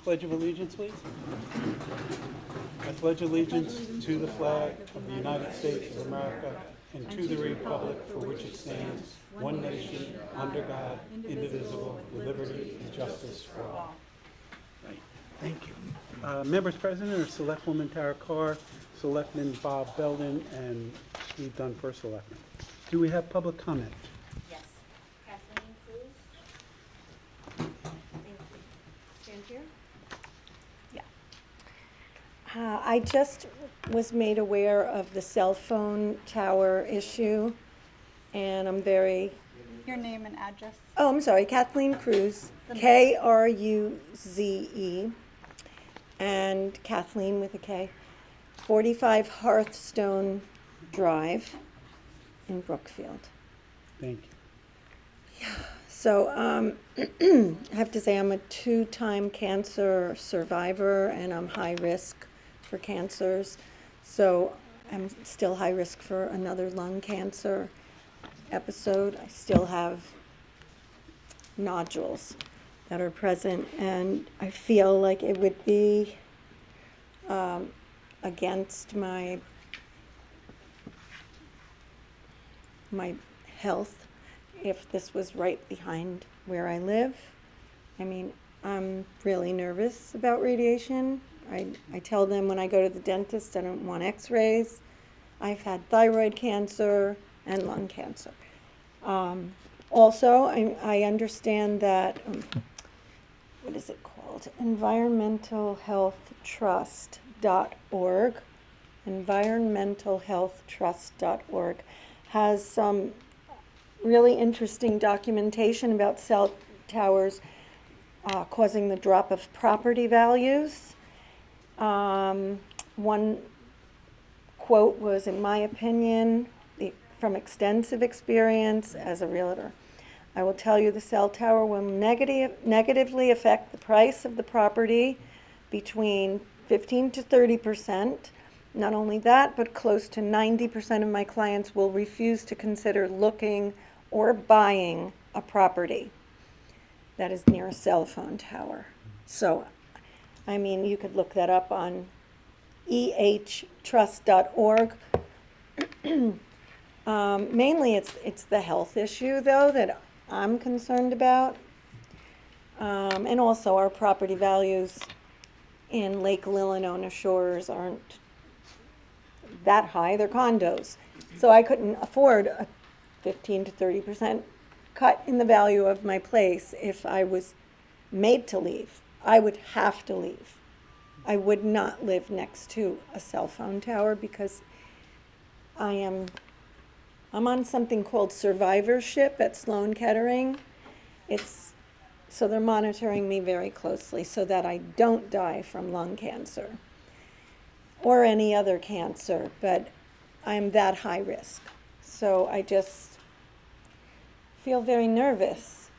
Pledge of Allegiance, please. I pledge allegiance to the flag of the United States of America and to the republic for which it stands, one nation, under God, indivisible, with liberty and justice for all. Right. Thank you. Members present are Selectwoman Tara Carr, Selectman Bob Belden, and Steve Dunn, First Selectman. Do we have public comment? Yes. Kathleen, please. Thank you. Stand here. Yeah. I just was made aware of the cell phone tower issue, and I'm very... Your name and address. Oh, I'm sorry, Kathleen Cruz, Kruze, and Kathleen with a K, 45 Hearthstone Drive in Brookfield. Thank you. So I have to say I'm a 2-time cancer survivor, and I'm high risk for cancers. So I'm still high risk for another lung cancer episode. I still have nodules that are present, and I feel like it would be against my health if this was right behind where I live. I mean, I'm really nervous about radiation. I tell them when I go to the dentist I don't want x-rays. I've had thyroid cancer and lung cancer. Also, I understand that, what is it called? Environmentalhealthtrust.org. Environmentalhealthtrust.org has some really interesting documentation about cell towers causing the drop of property values. One quote was, in my opinion, from extensive experience as a realtor, I will tell you the cell tower will negatively affect the price of the property between 15 to 30%. Not only that, but close to 90% of my clients will refuse to consider looking or buying a property that is near a cell phone tower. So, I mean, you could look that up on ehtrust.org. Mainly it's the health issue, though, that I'm concerned about. And also our property values in Lake Lillonona Shores aren't that high. They're condos. So I couldn't afford a 15 to 30% cut in the value of my place if I was made to leave. I would have to leave. I would not live next to a cell phone tower because I'm on something called survivorship at Sloan Kettering. So they're monitoring me very closely so that I don't die from lung cancer or any other cancer, but I'm that high risk. So I just feel very nervous.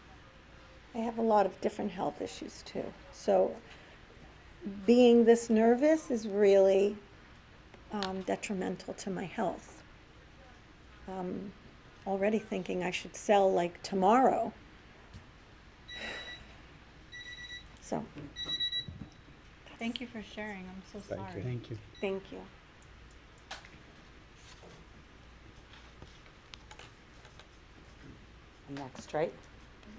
I have a lot of different health issues too. So being this nervous is really detrimental to my health. Already thinking I should sell like tomorrow. So. Thank you for sharing. I'm so sorry. Thank you. Thank you. Next, right?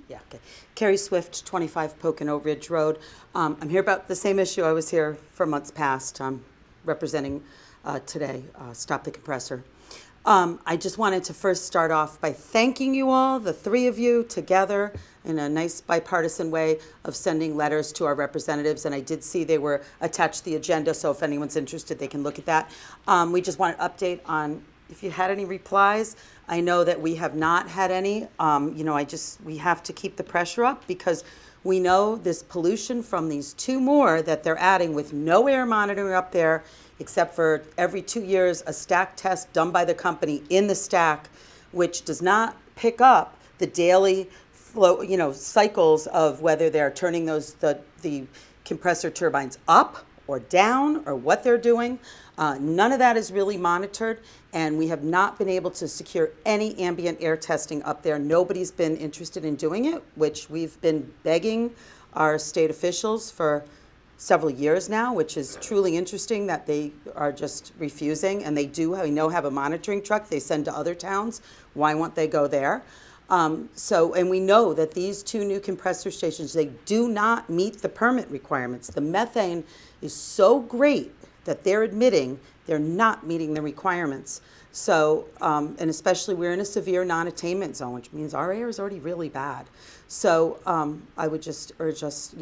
Yeah, okay. Carrie Swift, 25 Pocono Ridge Road. I'm here about the same issue. I was here for months past, representing today, Stop the Compressor. I just wanted to first start off by thanking you all, the three of you together, in a nice bipartisan way of sending letters to our representatives. And I did see they were attached to the agenda, so if anyone's interested, they can look at that. We just want an update on if you had any replies. I know that we have not had any. We have to keep the pressure up because we know this pollution from these two more that they're adding with no air monitoring up there, except for every 2 years, a stack test done by the company in the stack, which does not pick up the daily flow, cycles of whether they're turning the compressor turbines up or down or what they're doing. None of that is really monitored, and we have not been able to secure any ambient air testing up there. Nobody's been interested in doing it, which we've been begging our state officials for several years now, which is truly interesting that they are just refusing, and they do, we know, have a monitoring truck they send to other towns. Why won't they go there? And we know that these two new compressor stations, they do not meet the permit requirements. The methane is so great that they're admitting they're not meeting the requirements. So, and especially we're in a severe non-attainment zone, which means our air is already really bad. So I would just urge us,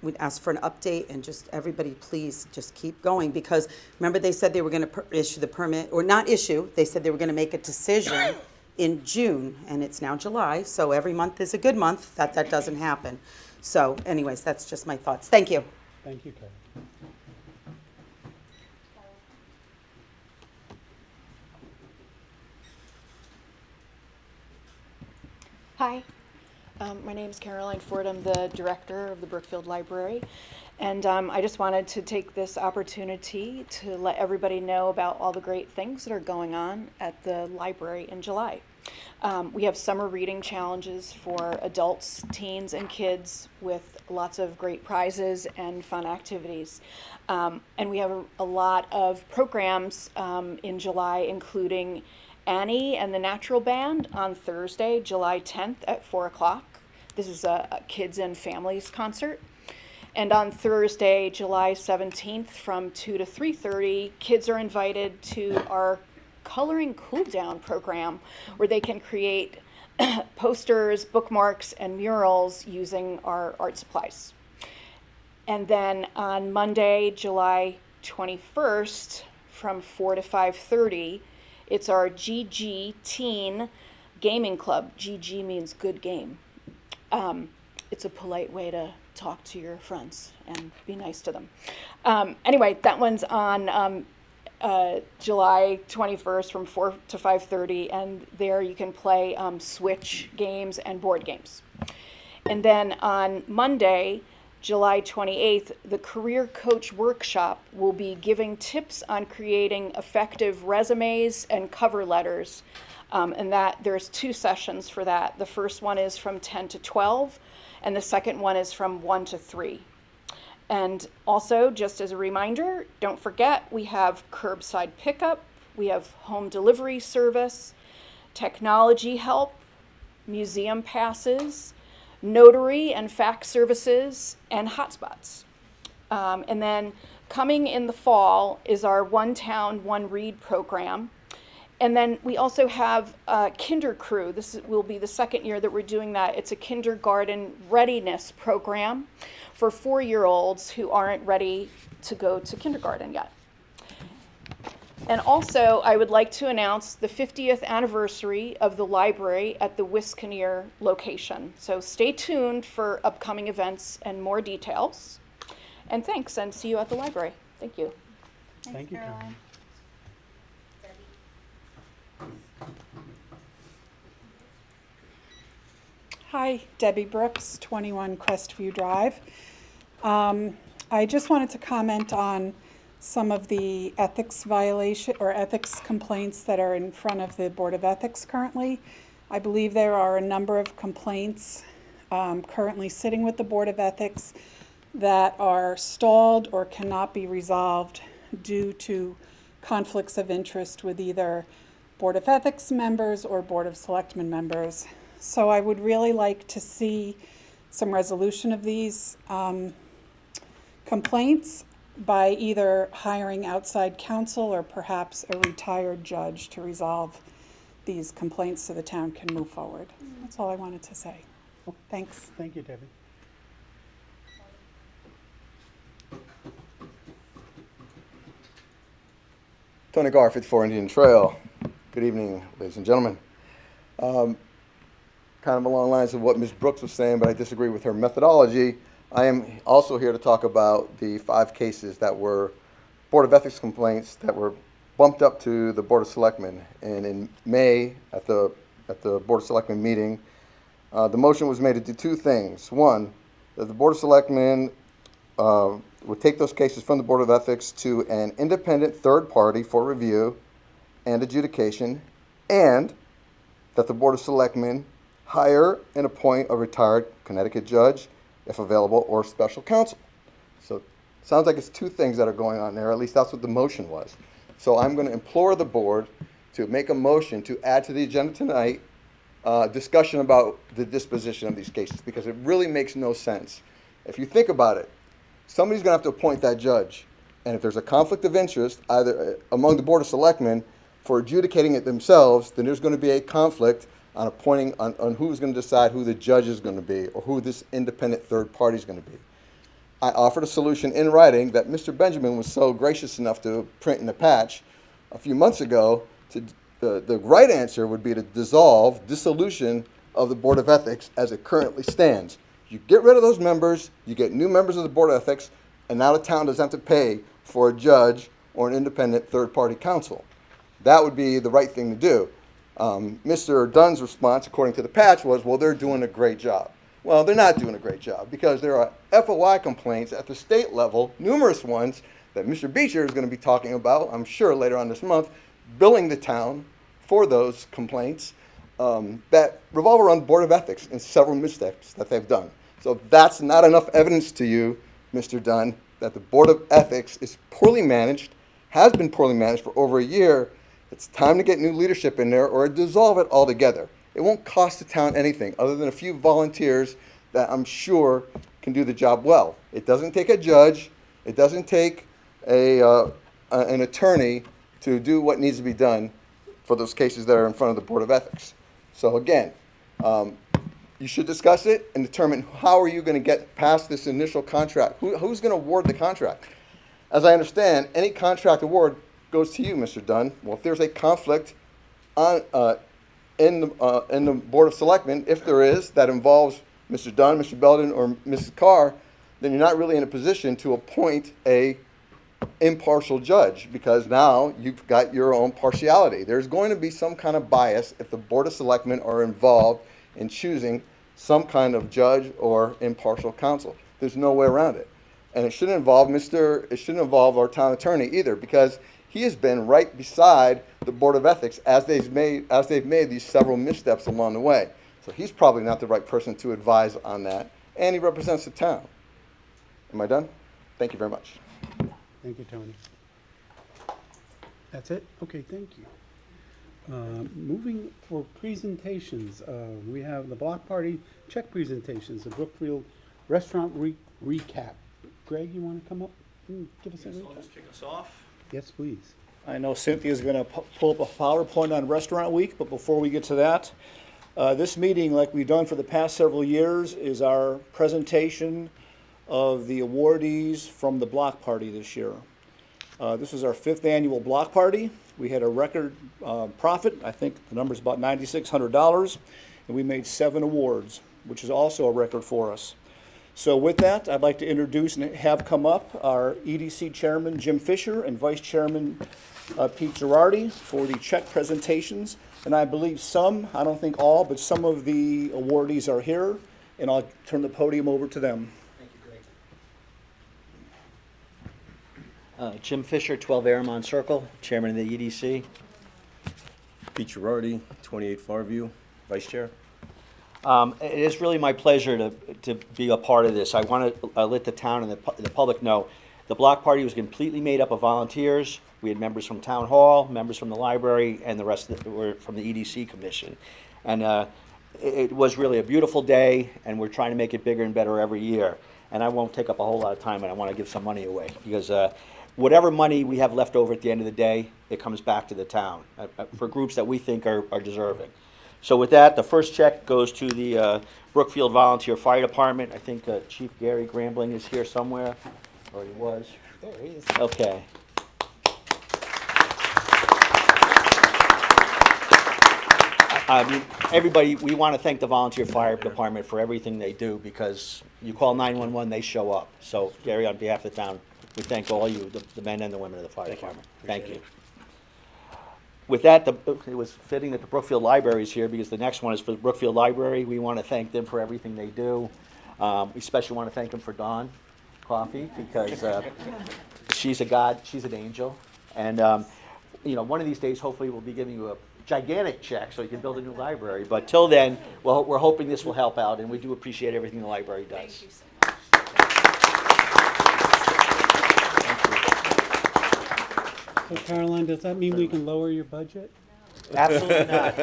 we'd ask for an update, and just everybody please just keep going, because remember they said they were going to issue the permit, or not issue, they said they were going to make a decision in June, and it's now July, so every month is a good month that doesn't happen. So anyways, that's just my thoughts. Thank you. Thank you, Carrie. Hi, my name is Caroline Ford. I'm the director of the Brookfield Library. And I just wanted to take this opportunity to let everybody know about all the great things that are going on at the library in July. We have summer reading challenges for adults, teens, and kids with lots of great prizes and fun activities. And we have a lot of programs in July, including Annie and the Natural Band on Thursday, July 10th at 4 o'clock. This is a kids and families concert. And on Thursday, July 17th from 2 to 3:30, kids are invited to our Coloring Cool Down program, where they can create posters, bookmarks, and murals using our art supplies. And then on Monday, July 21st from 4 to 5:30, it's our GG Teen Gaming Club. GG means good game. It's a polite way to talk to your friends and be nice to them. Anyway, that one's on July 21st from 4 to 5:30, and there you can play Switch games and board games. And then on Monday, July 28th, the Career Coach Workshop will be giving tips on creating effective resumes and cover letters. And that there's 2 sessions for that. The first one is from 10 to 12, and the second one is from 1 to 3. And also, just as a reminder, don't forget, we have curbside pickup, we have home delivery service, technology help, museum passes, notary and fax services, and hotspots. And then coming in the fall is our One Town, One Read program. And then we also have Kinder Crew. This will be the second year that we're doing that. It's a kindergarten readiness program for 4-year-olds who aren't ready to go to kindergarten yet. And also, I would like to announce the 50th anniversary of the library at the Wisconsin location. So stay tuned for upcoming events and more details. And thanks, and see you at the library. Thank you. Thank you, Caroline. Hi, Debbie Brooks, 21 Crestview Drive. I just wanted to comment on some of the ethics violation or ethics complaints that are in front of the Board of Ethics currently. I believe there are a number of complaints currently sitting with the Board of Ethics that are stalled or cannot be resolved due to conflicts of interest with either Board of Ethics members or Board of Selectmen members. So I would really like to see some resolution of these complaints by either hiring outside counsel or perhaps a retired judge to resolve these complaints so the town can move forward. That's all I wanted to say. Thanks. Thank you, Debbie. Tony Garfield for Indian Trail. Good evening, ladies and gentlemen. Kind of along the lines of what Ms. Brooks was saying, but I disagree with her methodology. I am also here to talk about the 5 cases that were Board of Ethics complaints that were bumped up to the Board of Selectmen. And in May, at the Board of Selectmen meeting, the motion was made to do 2 things. One, that the Board of Selectmen would take those cases from the Board of Ethics to an independent third party for review and adjudication, and that the Board of Selectmen hire and appoint a retired Connecticut judge, if available, or special counsel. So Sounds like it's two things that are going on there, at least that's what the motion was. So I'm going to implore the board to make a motion to add to the agenda tonight discussion about the disposition of these cases, because it really makes no sense. If you think about it, somebody's going to have to appoint that judge. And if there's a conflict of interest, either among the Board of Selectmen for adjudicating it themselves, then there's going to be a conflict on appointing, on who's going to decide who the judge is going to be or who this independent third party is going to be. I offered a solution in writing that Mr. Benjamin was so gracious enough to print in the patch a few months ago. The right answer would be to dissolution of the Board of Ethics as it currently stands. You get rid of those members, you get new members of the Board of Ethics, and now the town doesn't have to pay for a judge or an independent third-party counsel. That would be the right thing to do. Mr. Dunn's response, according to the patch, was, well, they're doing a great job. Well, they're not doing a great job because there are FOI complaints at the state level, numerous ones, that Mr. Beecher is going to be talking about, I'm sure, later on this month, billing the town for those complaints that revolve around the Board of Ethics and several missteps that they've done. So if that's not enough evidence to you, Mr. Dunn, that the Board of Ethics is poorly managed, has been poorly managed for over a year. It's time to get new leadership in there or dissolve it altogether. It won't cost the town anything other than a few volunteers that I'm sure can do the job well. It doesn't take a judge. It doesn't take an attorney to do what needs to be done for those cases that are in front of the Board of Ethics. So again, you should discuss it and determine how are you going to get past this initial contract. Who's going to award the contract? As I understand, any contract award goes to you, Mr. Dunn. Well, if there's a conflict in the Board of Selectmen, if there is, that involves Mr. Dunn, Mr. Belden, or Mrs. Carr, then you're not really in a position to appoint a impartial judge, because now you've got your own partiality. There's going to be some kind of bias if the Board of Selectmen are involved in choosing some kind of judge or impartial counsel. There's no way around it. And it shouldn't involve our town attorney either, because he has been right beside the Board of Ethics as they've made these several missteps along the way. So he's probably not the right person to advise on that, and he represents the town. Am I done? Thank you very much. Thank you, Tony. That's it? Okay, thank you. Moving for presentations, we have the block party check presentations, the Brookfield restaurant recap. Greg, you want to come up and give us a recap? I'll just kick us off. Yes, please. I know Cynthia's going to pull up a PowerPoint on Restaurant Week, but before we get to that, this meeting, like we've done for the past several years, is our presentation of the awardees from the block party this year. This was our 5th annual block party. We had a record profit. I think the number's about $9,600, and we made 7 awards, which is also a record for us. So with that, I'd like to introduce and have come up our EDC Chairman, Jim Fisher, and Vice Chairman, Pete Girardi, for the check presentations. And I believe some, I don't think all, but some of the awardees are here, and I'll turn the podium over to them. Jim Fisher, 12 Airmont Circle, Chairman of the EDC. Pete Girardi, 28 Farview, Vice Chair. It is really my pleasure to be a part of this. I want to let the town and the public know the block party was completely made up of volunteers. We had members from Town Hall, members from the library, and the rest were from the EDC Commission. And it was really a beautiful day, and we're trying to make it bigger and better every year. And I won't take up a whole lot of time, and I want to give some money away, because whatever money we have left over at the end of the day, it comes back to the town for groups that we think are deserving. So with that, the first check goes to the Brookfield Volunteer Fire Department. I think Chief Gary Grambling is here somewhere, or he was. There he is. Okay. I mean, everybody, we want to thank the Volunteer Fire Department for everything they do, because you call 911, they show up. So Gary, on behalf of the town, we thank all you, the men and the women of the fire department. Thank you. With that, it was fitting that the Brookfield Library is here, because the next one is for the Brookfield Library. We want to thank them for everything they do. We especially want to thank them for Dawn Coffee, because she's a god, she's an angel. And you know, one of these days, hopefully, we'll be giving you a gigantic check so you can build a new library. But till then, well, we're hoping this will help out, and we do appreciate everything the library does. Thank you so much. So Caroline, does that mean we can lower your budget? Absolutely not.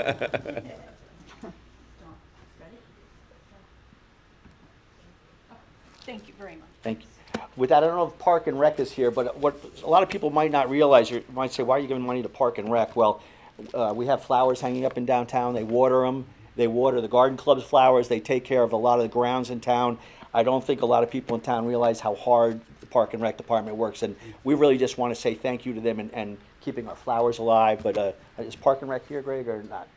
Thank you very much. Thank you. With that, I don't know if Park and Rec is here, but what a lot of people might not realize, you might say, why are you giving money to Park and Rec? Well, we have flowers hanging up in downtown. They water them. They water the garden club's flowers. They take care of a lot of the grounds in town. I don't think a lot of people in town realize how hard the Park and Rec department works, and we really just want to say thank you to them and keeping our flowers alive. But is Park and Rec here, Greg, or not?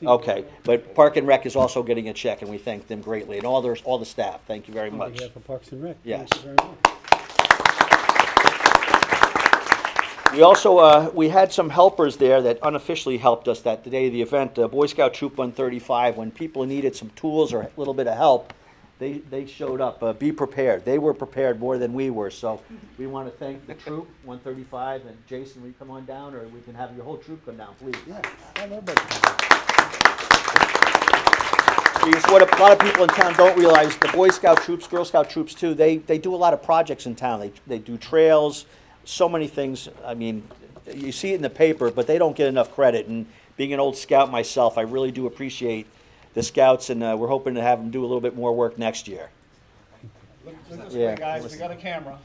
Okay, but Park and Rec is also getting a check, and we thank them greatly, and all the staff. Thank you very On much. behalf of Parks and Rec. Yes. Thank you very much. We also, we had some helpers there that unofficially helped us that the day of the event, Boy Scout Troop 135, when people needed some tools or a little bit of help, they showed up. Be prepared. They were prepared more than we were, so we want to thank the troop 135, and Jason, will you come on down, or we can have your whole troop come down, please. Yeah, I love that. Because what a lot of people in town don't realize, the Boy Scout troops, Girl Scout troops too, they do a lot of projects in town. They do trails, so many things. I mean, you see it in the paper, but they don't get enough credit. And being an old scout myself, I really do appreciate the scouts, and we're hoping to have them do a little bit more work next year. Look this Yeah. way, guys, we got a camera.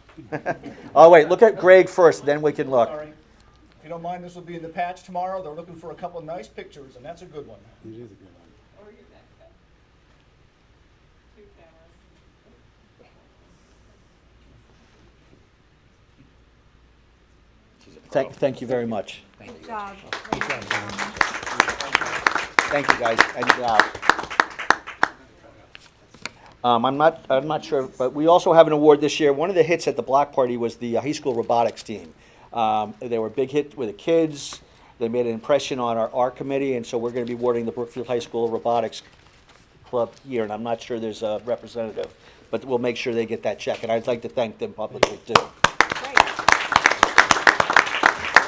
Oh, wait, look at Greg first, then we can look. Sorry. If you don't mind, this will be in the patch tomorrow. They're looking for a couple of nice pictures, and that's a good one. It is a good one. Thank you very much. Good job. Thank you, guys. And, I'm not sure, but we also have an award this year. One of the hits at the block party was the high school robotics team. They were a big hit with the kids. They made an impression on our committee, and so we're going to be awarding the Brookfield High School Robotics Club here, and I'm not sure there's a representative, but we'll make sure they get that check, and I'd like to thank them publicly, too.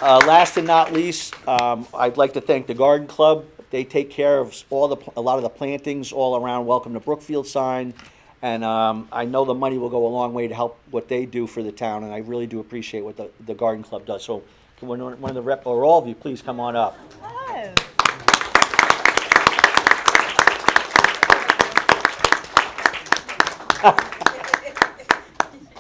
Last and not least, I'd like to thank the Garden Club. They take care of a lot of the plantings all around Welcome to Brookfield sign, and I know the money will go a long way to help what they do for the town, and I really do appreciate what the Garden Club does. So, can one of the rep, or all of you, please come on up. Hello.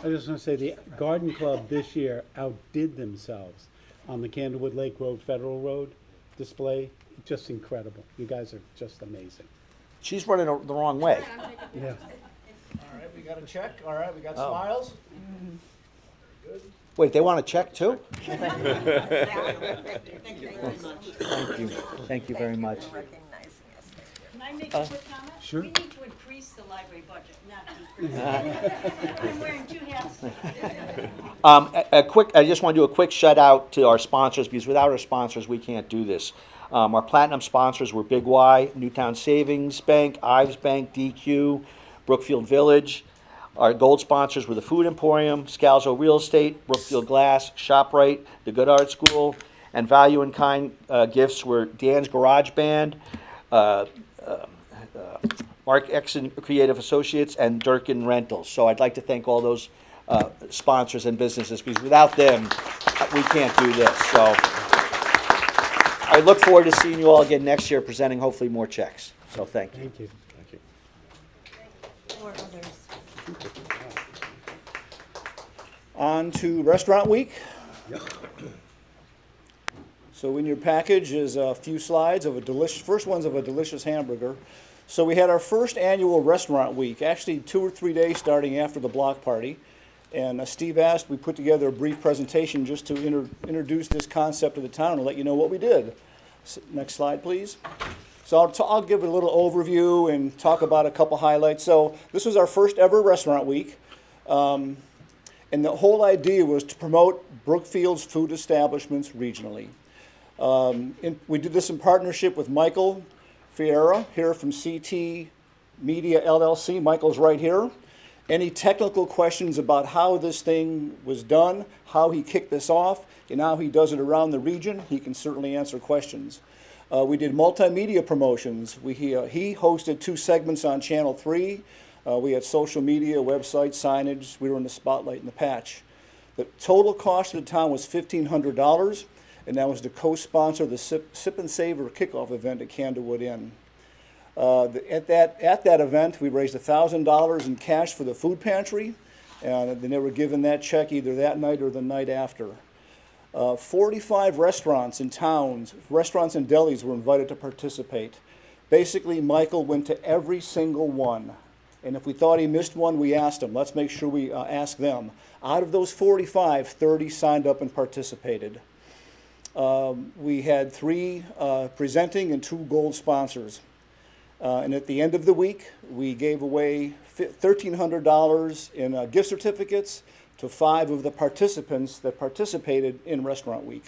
I just want to say the Garden Club this year outdid themselves on the Candlewood Lake Road, Federal Road display. Just incredible. You guys are just amazing. She's running the wrong way. Yeah. All right, we got a check. All right, we got smiles. Good. Wait, they want a check, too? Thank you very much. Thank you. Thank you very much. Can I make a quick comment? Sure. We need to increase the library budget, not decrease it. I'm wearing two hats. I just want to do a quick shout out to our sponsors, because without our sponsors, we can't do this. Our platinum sponsors were Big Y, Newtown Savings Bank, Ives Bank, DQ, Brookfield Village. Our gold sponsors were the Food Emporium, Scalzo Real Estate, Brookfield Glass, ShopRite, the Good Art School, and Value in Kind gifts were Dan's Garage Band, Mark Exon Creative Associates, and Durkin Rentals. So I'd like to thank all those sponsors and businesses, because without them, we can't do this. So I look forward to seeing you all again next year, presenting hopefully more checks. So thank you. Thank you. Thank you. Or others. On to Restaurant Week. So in your package is a few slides of a first one's of a delicious hamburger. So we had our first annual Restaurant Week, actually 2 or 3 days starting after the block party. And Steve asked, we put together a brief presentation just to introduce this concept to the town and let you know what we did. Next slide, please. So I'll give it a little overview and talk about a couple highlights. So this was our first ever Restaurant Week. And the whole idea was to promote Brookfield's food establishments regionally. We did this in partnership with Michael Fiera here from CT Media LLC. Michael's right here. Any technical questions about how this thing was done, how he kicked this off, and how he does it around the region, he can certainly answer questions. We did multimedia promotions. He hosted 2 segments on Channel 3. We had social media, website, signage. We were in the spotlight and the patch. The total cost of the town was $1,500. and that was to co-sponsor the Sip and Savor kickoff event at Candlewood Inn. At that event, we raised $1,000 in cash for the food pantry, and then they were given that check either that night or the night after. 45 restaurants in towns, restaurants and delis were invited to participate. Basically, Michael went to every single one. And if we thought he missed one, we asked him. Let's make sure we ask them. Out of those 45, 30 signed up and participated. We had 3 presenting and 2 gold sponsors. And at the end of the week, we gave away $1,300 in gift certificates to 5 of the participants that participated in Restaurant Week.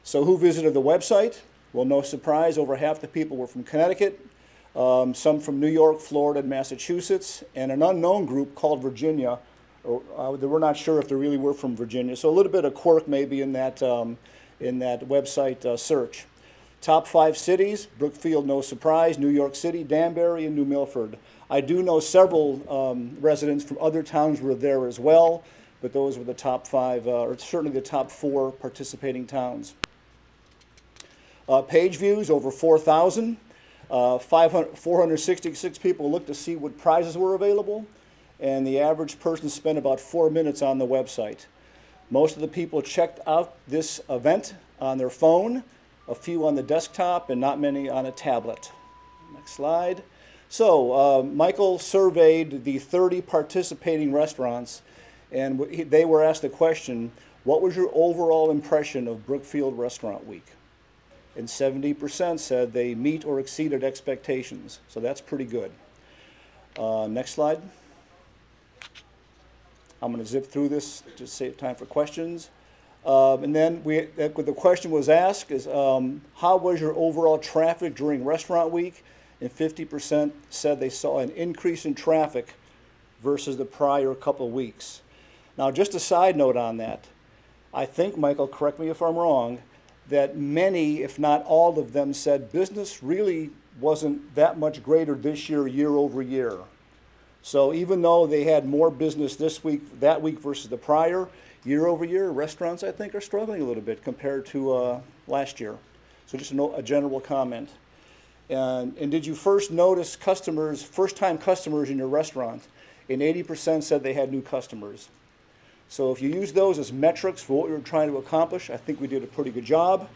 So who visited the website? Well, no surprise, over half the people were from Connecticut, some from New York, Florida, and Massachusetts, and an unknown group called Virginia. They were not sure if they really were from Virginia. So a little bit of quirk maybe in that website search. Top 5 cities, Brookfield, no surprise, New York City, Danbury, and New Milford. I do know several residents from other towns were there as well, but those were the top 5, or certainly the top 4 participating towns. Page views, over 4,000. 466 people looked to see what prizes were available, and the average person spent about 4 minutes on the website. Most of the people checked out this event on their phone, a few on the desktop, and not many on a tablet. Next slide. So Michael surveyed the 30 participating restaurants, and they were asked the question, what was your overall impression of Brookfield Restaurant Week? And 70% said they meet or exceeded expectations. So that's pretty good. Next slide. I'm going to zip through this to save time for questions. And then the question was asked is, how was your overall traffic during Restaurant Week? And 50% said they saw an increase in traffic versus the prior couple weeks. Now, just a side note on that. I think, Michael, correct me if I'm wrong, that many, if not all of them, said business really wasn't that much greater this year, year over year. So even though they had more business this week, that week versus the prior, year over year, restaurants, I think, are struggling a little bit compared to last year. So just a general comment. And did you first notice customers, first-time customers in your restaurant? And 80% said they had new customers. So if you use those as metrics for what we were trying to accomplish, I think we did a pretty good job.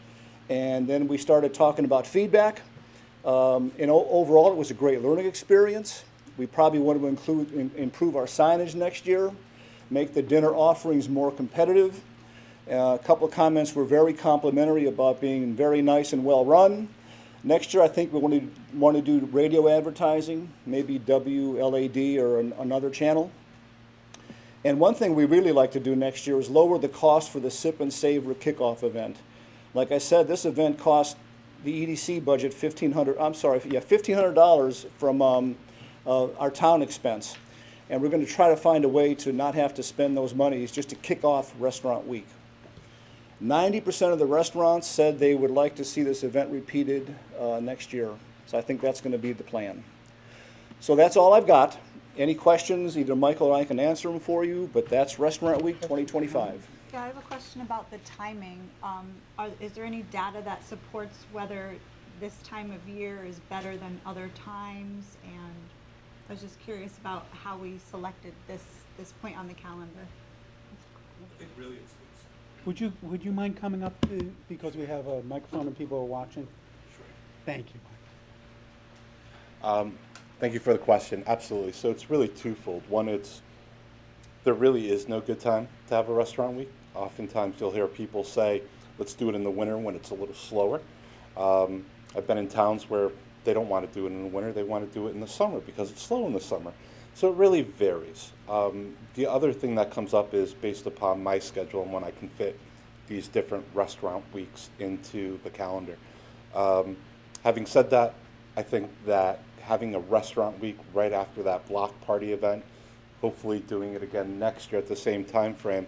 And then we started talking about feedback. And overall, it was a great learning experience. We probably want to improve our signage next year, make the dinner offerings more competitive. A couple of comments were very complimentary about being very nice and well run. Next year, I think we want to do radio advertising, maybe WLAD or another channel. And one thing we really like to do next year is lower the cost for the Sip and Savor kickoff event. Like I said, this event cost the EDC budget $1,500 from our town expense. And we're going to try to find a way to not have to spend those monies just to kick off Restaurant Week. 90% of the restaurants said they would like to see this event repeated next year. So I think that's going to be the plan. So that's all I've got. Any questions, either Michael or I can answer them for you, but that's Restaurant Week 2025. Yeah, I have a question about the timing. Is there any data that supports whether this time of year is better than other times? And I was just curious about how we selected this point on the calendar. It really is. Would you mind coming up because we have a microphone and people are watching? Sure. Thank you, Mike. Thank you for the question. Absolutely. So it's really twofold. One, there really is no good time to have a restaurant week. Oftentimes you'll hear people say, let's do it in the winter when it's a little slower. I've been in towns where they don't want to do it in the winter. They want to do it in the summer because it's slow in the summer. So it really varies. The other thing that comes up is based upon my schedule and when I can fit these different restaurant weeks into the calendar. Having said that, I think that having a restaurant week right after that block party event, hopefully doing it again next year at the same time frame,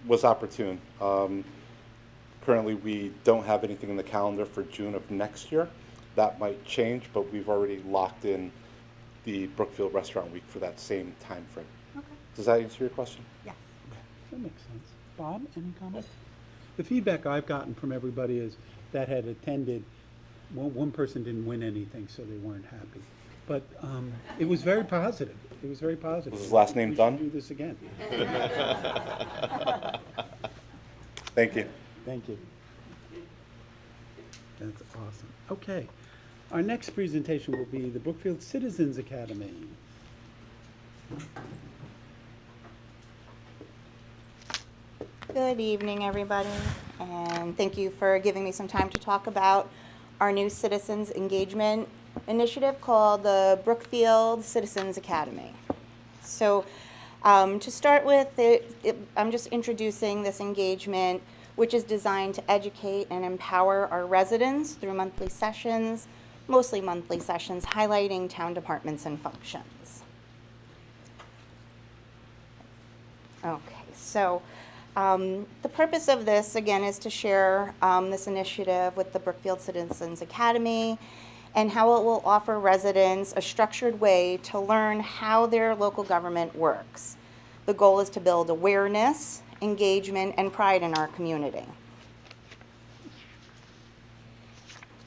was opportune. Currently, we don't have anything in the calendar for June of next year. That might change, but we've already locked in the Brookfield Restaurant Week for that same time frame. Okay. Does that answer your question? Yes. That makes sense. Bob, any comment? the feedback I've gotten from everybody is that had attended, one person didn't win anything, so they weren't happy. But it was very positive. It was very positive. Was his last name We should Dunn? do this again. Thank you. Thank you. That's awesome. Okay. Our next presentation will be the Brookfield Citizens Academy. Good evening, everybody, and thank you for giving me some time to talk about our new citizens engagement initiative called the Brookfield Citizens Academy. So to start with, I'm just introducing this engagement, which is designed to educate and empower our residents through monthly sessions, mostly monthly sessions, highlighting town departments and functions. Okay, so the purpose of this, again, is to share this initiative with the Brookfield Citizens Academy and how it will offer residents a structured way to learn how their local government works. The goal is to build awareness, engagement, and pride in our community.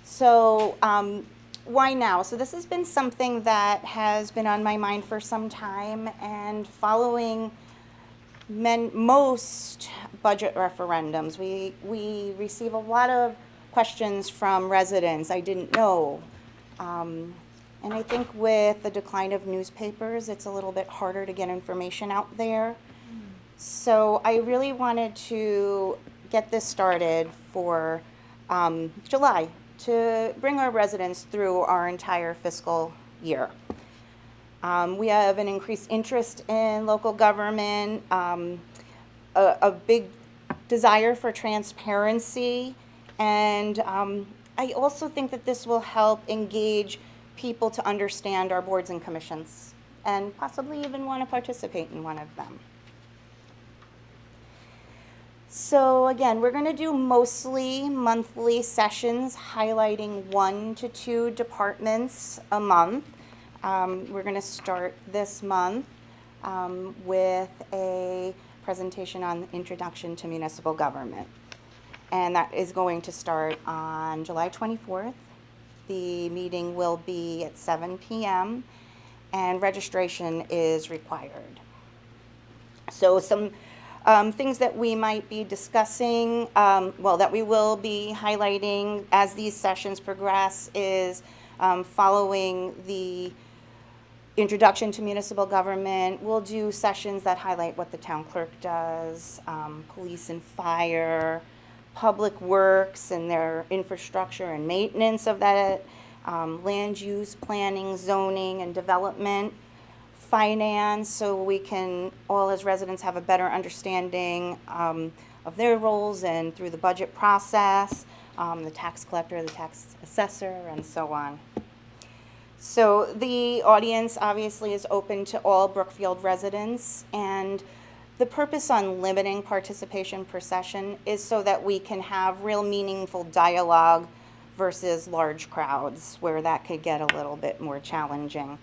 So why now? So this has been something that has been on my mind for some time, and following most budget referendums, we receive a lot of questions from residents. I didn't know. And I think with the decline of newspapers, it's a little bit harder to get information out there. So I really wanted to get this started for July to bring our residents through our entire fiscal year. We have an increased interest in local government, a big desire for transparency, and I also think that this will help engage people to understand our boards and commissions and possibly even want to participate in one of them. So again, we're going to do mostly monthly sessions highlighting 1 to 2 departments a month. We're going to start this month with a presentation on Introduction to Municipal Government. And that is going to start on July 24th. The meeting will be at 7 p.m. and registration is required. So some things that we might be discussing, that we will be highlighting as these sessions progress is following the Introduction to Municipal Government. We'll do sessions that highlight what the town clerk does, police and fire, public works and their infrastructure and maintenance of that, land use, planning, zoning, and development, finance, so we can all as residents have a better understanding of their roles and through the budget process, the tax collector, the tax assessor, and so on. So the audience obviously is open to all Brookfield residents, and the purpose on limiting participation per session is so that we can have real meaningful dialogue versus large crowds where that could get a little bit more challenging.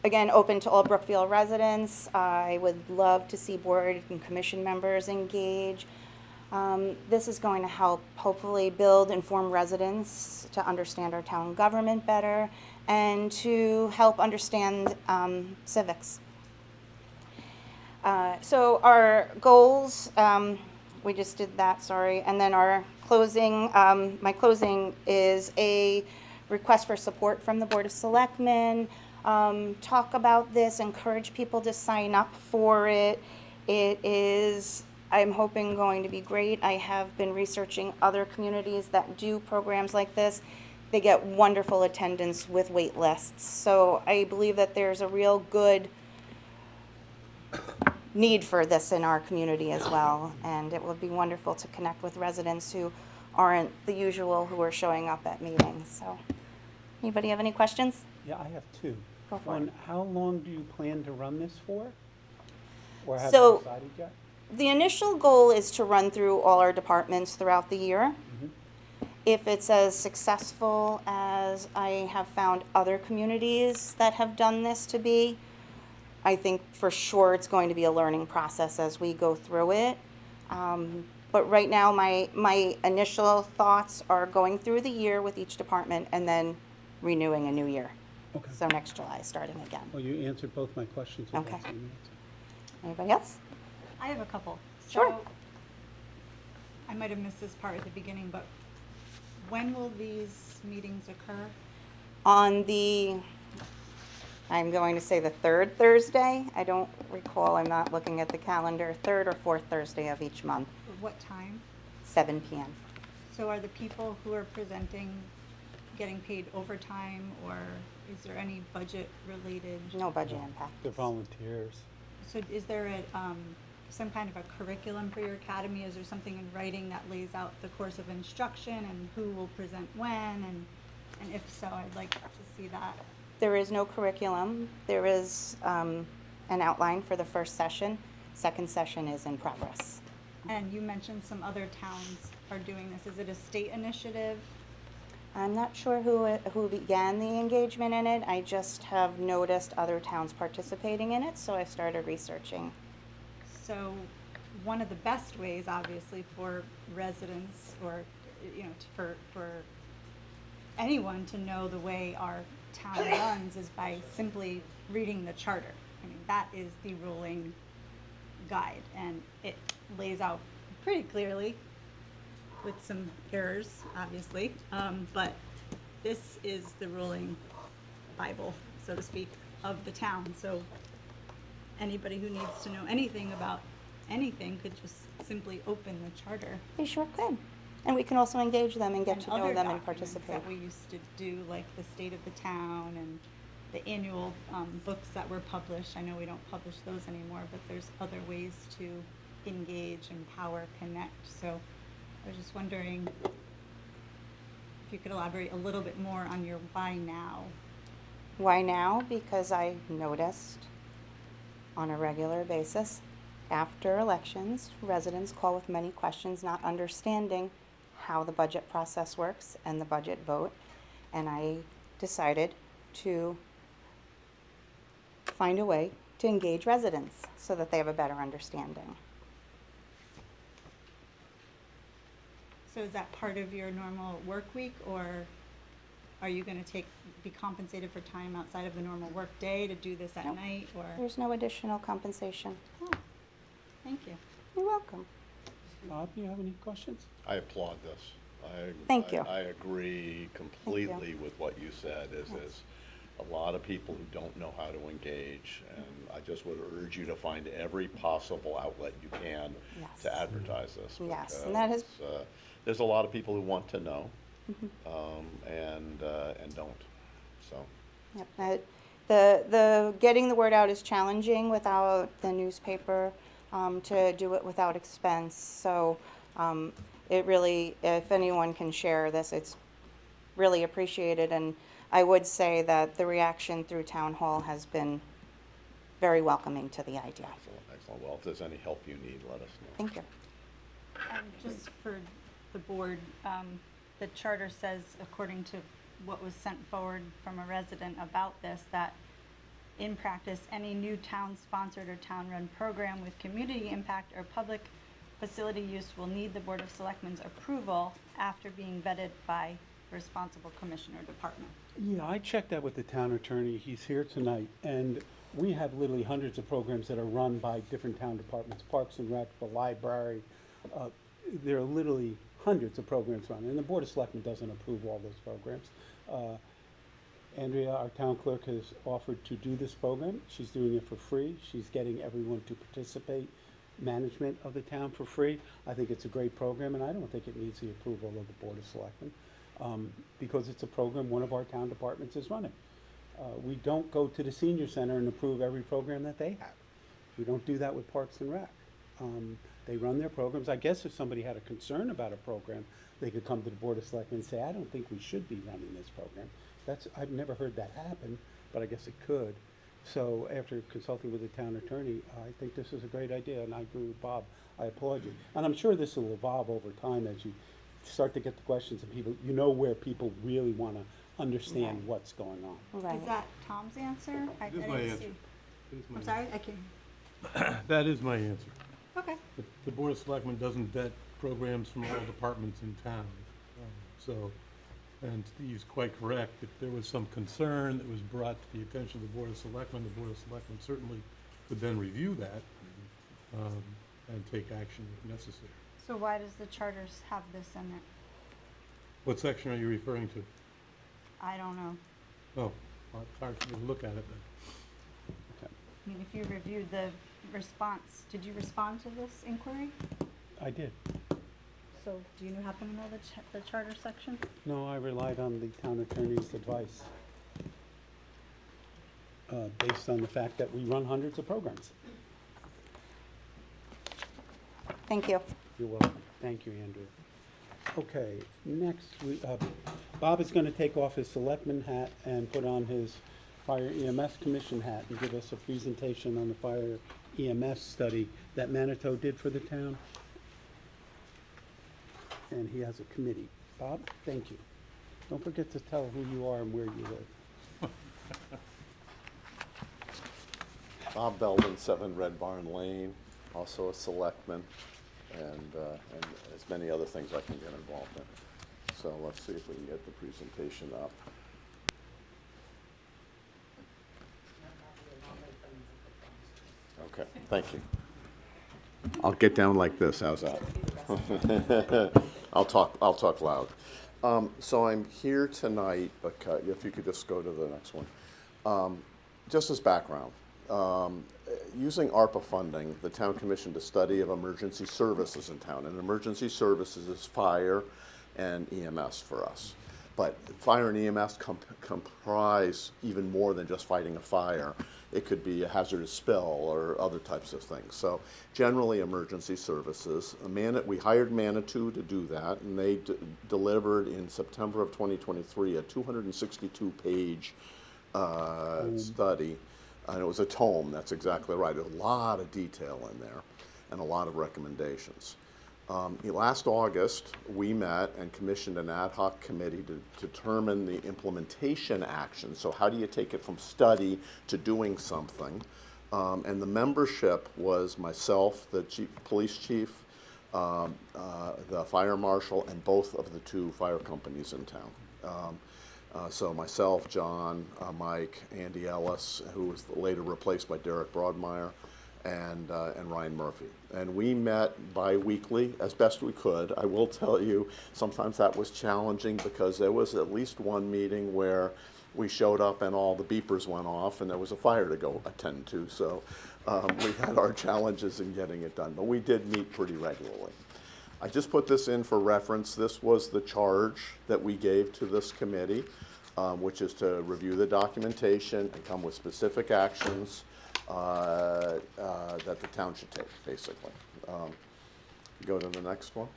Again, open to all Brookfield residents. I would love to see board and commission members engage. This is going to help hopefully build informed residents to understand our town government better and to help understand civics. So our goals, we just did that, sorry, and then our closing, my closing is a request for support from the Board of Selectmen, talk about this, encourage people to sign up for it. It is, I'm hoping, going to be great. I have been researching other communities that do programs like this. They get wonderful attendance with wait lists. So I believe that there's a real good need for this in our community as well, and it would be wonderful to connect with residents who aren't the usual who are showing up at meetings. So anybody have any questions? Yeah, I have two. Go for One, it. how long do you plan to run this for? Or have So- you decided yet? The initial goal is to run through all our departments throughout the year. If it's as successful as I have found other communities that have done this to be, I think for sure it's going to be a learning process as we go through it. But right now, my initial thoughts are going through the year with each department and then renewing a new year. Okay. So next July, starting again. Well, you answered both my questions. in Okay. that same answer. Anybody else? I have a couple. Sure. So, I might have missed this part at the beginning, but when will these meetings occur? On the, I'm going to say the third Thursday. I don't recall, I'm not looking at the calendar. Third or fourth Thursday of each month, What time? 7 p.m. So are the people who are presenting getting paid overtime, or is there any budget related? No budget impact. They're volunteers. So is there some kind of a curriculum for your academy? Is there something in writing that lays out the course of instruction and who will present when? And if so, I'd like to see that. There is no curriculum. There is an outline for the first session. Second session is in progress. And you mentioned some other towns are doing this. Is it a state initiative? I'm not sure who began the engagement in it. I just have noticed other towns participating in it, so I started researching. So one of the best ways, obviously, for residents or, you know, for anyone to know the way our town runs is by simply reading the charter. I mean, that is the ruling guide, and it lays out pretty clearly with some errors, obviously, but this is the ruling Bible, so to speak, of the town. So anybody who needs to know anything about anything could just simply open the charter. They sure could. And we can also engage them and get to know other them and documents participate. that we used to do, like the state of the town and the annual books that were published. I know we don't publish those anymore, but there's other ways to engage, empower, connect. So I was just wondering if you could elaborate a little bit more on your why now. Why now? Because I noticed on a regular basis, after elections, residents call with many questions, not understanding how the budget process works and the budget vote. And I decided to find a way to engage residents so that they have a better understanding. So is that part of your normal work week, or are you going to be compensated for time outside of the normal work day to do this at Nope. night, or? There's no additional compensation. Oh, thank you. You're welcome. Bob, do you have any questions? I applaud this. Thank you. I agree completely with what you said. Is a lot of people who don't know how to engage, and I just would urge you to find every possible outlet you can Yes. to advertise this. Yes, and that has- because, there's a lot of people who want to know, Mm-hmm. and don't. So. Yep. The getting the word out is challenging without the newspaper, to do it without expense. So it really, if anyone can share this, it's really appreciated. And I would say that the reaction through town hall has been very welcoming to the idea. Excellent, excellent. Well, if there's any help you need, let us know. Thank you. Just for the board, the charter says, according to what was sent forward from a resident about this, that in practice, any new town-sponsored or town-run program with community impact or public facility use will need the Board of Selectmen's approval after being vetted by responsible commission or department. Yeah, I checked that with the town attorney. He's here tonight, and we have literally hundreds of programs that are run by different town departments, Parks and Rec, the library. There are literally hundreds of programs run, and the Board of Selectmen doesn't approve all those programs. Andrea, our town clerk, has offered to do this program. She's doing it for free. She's getting everyone to participate, management of the town for free. I think it's a great program, and I don't think it needs the approval of the Board of Selectmen, because it's a program one of our town departments is running. We don't go to the senior center and approve every program that they have. We don't do that with Parks and Rec. They run their programs. I guess if somebody had a concern about a program, they could come to the Board of Selectmen and say, I don't think we should be running this program. I've never heard that happen, but I guess it could. So after consulting with the town attorney, I think this is a great idea, and I agree with Bob. I applaud you. And I'm sure this will evolve over time as you start to get the questions and people, you know where people really want to understand Right. what's going on. Right. Is that Tom's answer? It is my answer. I'm sorry, I can't. That is my answer. Okay. The Board of Selectmen doesn't vet programs from all departments in town. So, and Steve's quite correct, if there was some concern that was brought to the attention of the Board of Selectmen certainly could then review that and take action if necessary. So why does the charters have this in it? What section are you referring to? I don't know. Oh, well, it's hard to look at it then. I mean, if you reviewed the response, did you respond to this inquiry? I did. So do you happen to know the charter section? No, I relied on the town attorney's advice, based on the fact that we run hundreds of programs. Thank you. You're welcome. Thank you, Andrew. Okay, next, Bob is going to take off his selectman hat and put on his fire EMS commission hat and give us a presentation on the fire EMS study that Manitou did for the town. And he has a committee. Bob, thank you. Don't forget to tell who you are and where you live. Bob Belden, 7 Red Barn Lane, also a selectman, and as many other things I can get involved in. So let's see if we can get the presentation up. Okay, thank you. I'll get down like this, how's that? I'll talk loud. So I'm here tonight, because if you could just go to the next one. Just as background, using ARPA funding, the town commissioned a study of emergency services in town, and emergency services is fire and EMS for us. But fire and EMS comprise even more than just fighting a fire. It could be a hazardous spill or other types of things. So generally emergency services. We hired Manitou to do that, and they delivered in September of 2023 a 262-page study. And it was a tome, that's exactly right. A lot of detail in there and a lot of recommendations. Last August, we met and commissioned an ad hoc committee to determine the implementation action. So how do you take it from study to doing something? And the membership was myself, the police chief, the fire marshal, and both of the 2 fire companies in town. So myself, John, Mike, Andy Ellis, who was later replaced by Derek Broadmeyer, and Ryan Murphy. And we met bi-weekly as best we could. I will tell you, sometimes that was challenging because there was at least one meeting where we showed up and all the beepers went off and there was a fire to go attend to. So we had our challenges in getting it done, but we did meet pretty regularly. I just put this in for reference. This was the charge that we gave to this committee, which is to review the documentation and come with specific actions that the town should take, basically. Go to the next one.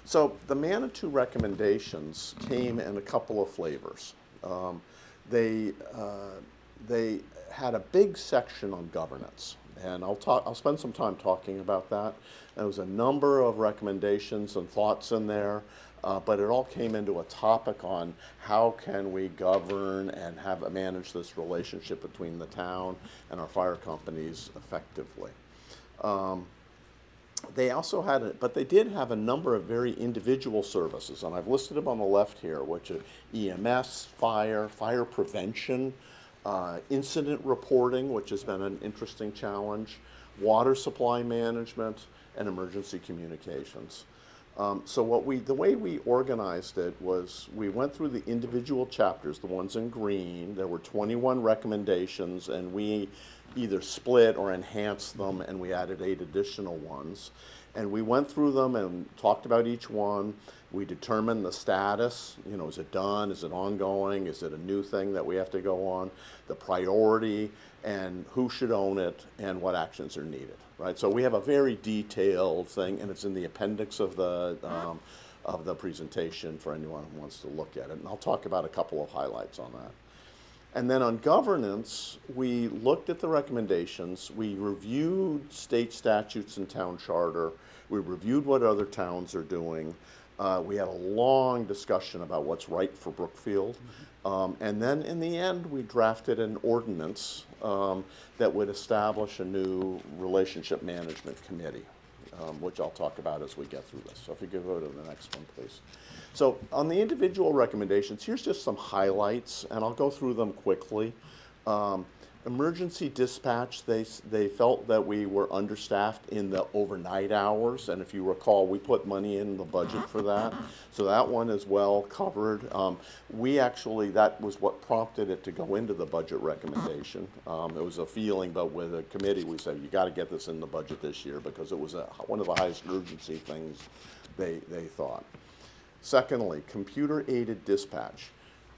So the Manitou recommendations came in a couple of flavors. They had a big section on governance, and I'll spend some time talking about that. There was a number of recommendations and thoughts in there, but it all came into a topic on how can we govern and manage this relationship between the town and our fire companies effectively. They also had, but they did have a number of very individual services, and I've listed them on the left here, which are EMS, fire prevention, incident reporting, which has been an interesting challenge, water supply management, and emergency communications. So the way we organized it was we went through the individual chapters, the ones in green. There were 21 recommendations, and we either split or enhanced them, and we added 8 additional ones. And we went through them and talked about each one. We determined the status, is it done, is it ongoing, is it a new thing that we have to go on, the priority, and who should own it, and what actions are needed, right? So we have a very detailed thing, and it's in the appendix of the presentation for anyone who wants to look at it. And I'll talk about a couple of highlights on that. And then on governance, we looked at the recommendations, we reviewed state statutes and town charter, we reviewed what other towns are doing. We had a long discussion about what's right for Brookfield. And then in the end, we drafted an ordinance that would establish a new relationship management committee, which I'll talk about as we get through this. So if you could go to the next one, please. So on the individual recommendations, here's just some highlights, and I'll go through them quickly. Emergency dispatch, they felt that we were understaffed in the overnight hours, and if you recall, we put money in the budget for that. So that one is well covered. That was what prompted it to go into the budget recommendation. It was a feeling, but with a committee, we said, you gotta get this in the budget this year because it was one of the highest urgency things they thought. Secondly, computer-aided dispatch.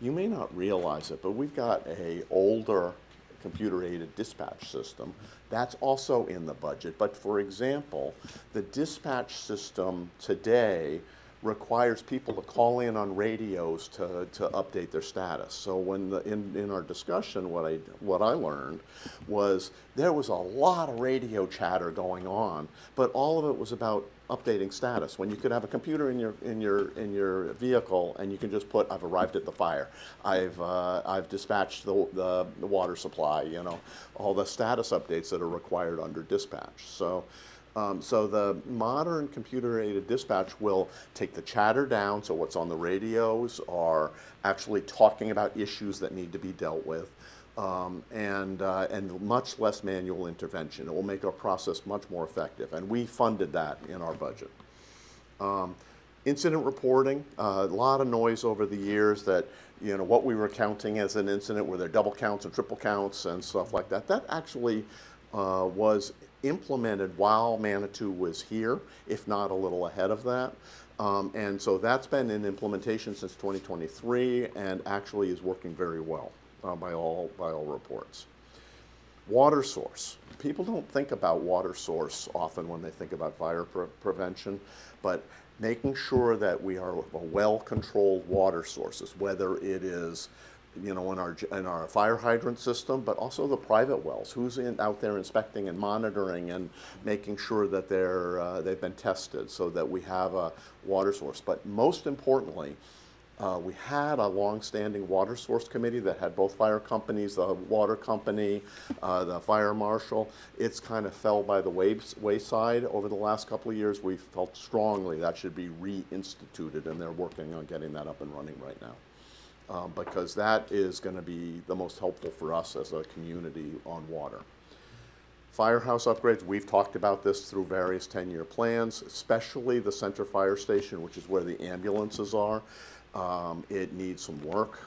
You may not realize it, but we've got an older computer-aided dispatch system. That's also in the budget. But for example, the dispatch system today requires people to call in on radios to update their status. So when in our discussion, what I learned was there was a lot of radio chatter going on, but all of it was about updating status. When you could have a computer in your vehicle and you can just put, I've arrived at the fire, I've dispatched the water supply, you know, all the status updates that are required under dispatch. So the modern computer-aided dispatch will take the chatter down, so what's on the radios are actually talking about issues that need to be dealt with, and much less manual intervention. It will make our process much more effective, and we funded that in our budget. Incident reporting, a lot of noise over the years that, you know, what we were counting as an incident, were there double counts and triple counts and stuff like that. That actually was implemented while Manitou was here, if not a little ahead of that. And so that's been in implementation since 2023 and actually is working very well by all reports. Water source. People don't think about water source often when they think about fire prevention, but making sure that we are a well-controlled water sources, whether it is, you know, in our fire hydrant system, but also the private wells. Who's out there inspecting and monitoring and making sure that they've been tested so that we have a water source. But most importantly, we had a long-standing water source committee that had both fire companies, the water company, the fire marshal. It's kind of fell by the wayside over the last couple of years. We felt strongly that should be reinstituted, and they're working on getting that up and running right now. Because that is going to be the most helpful for us as a community on water. Firehouse upgrades, we've talked about this through various 10-year plans, especially the center fire station, which is where the ambulances are. It needs some work,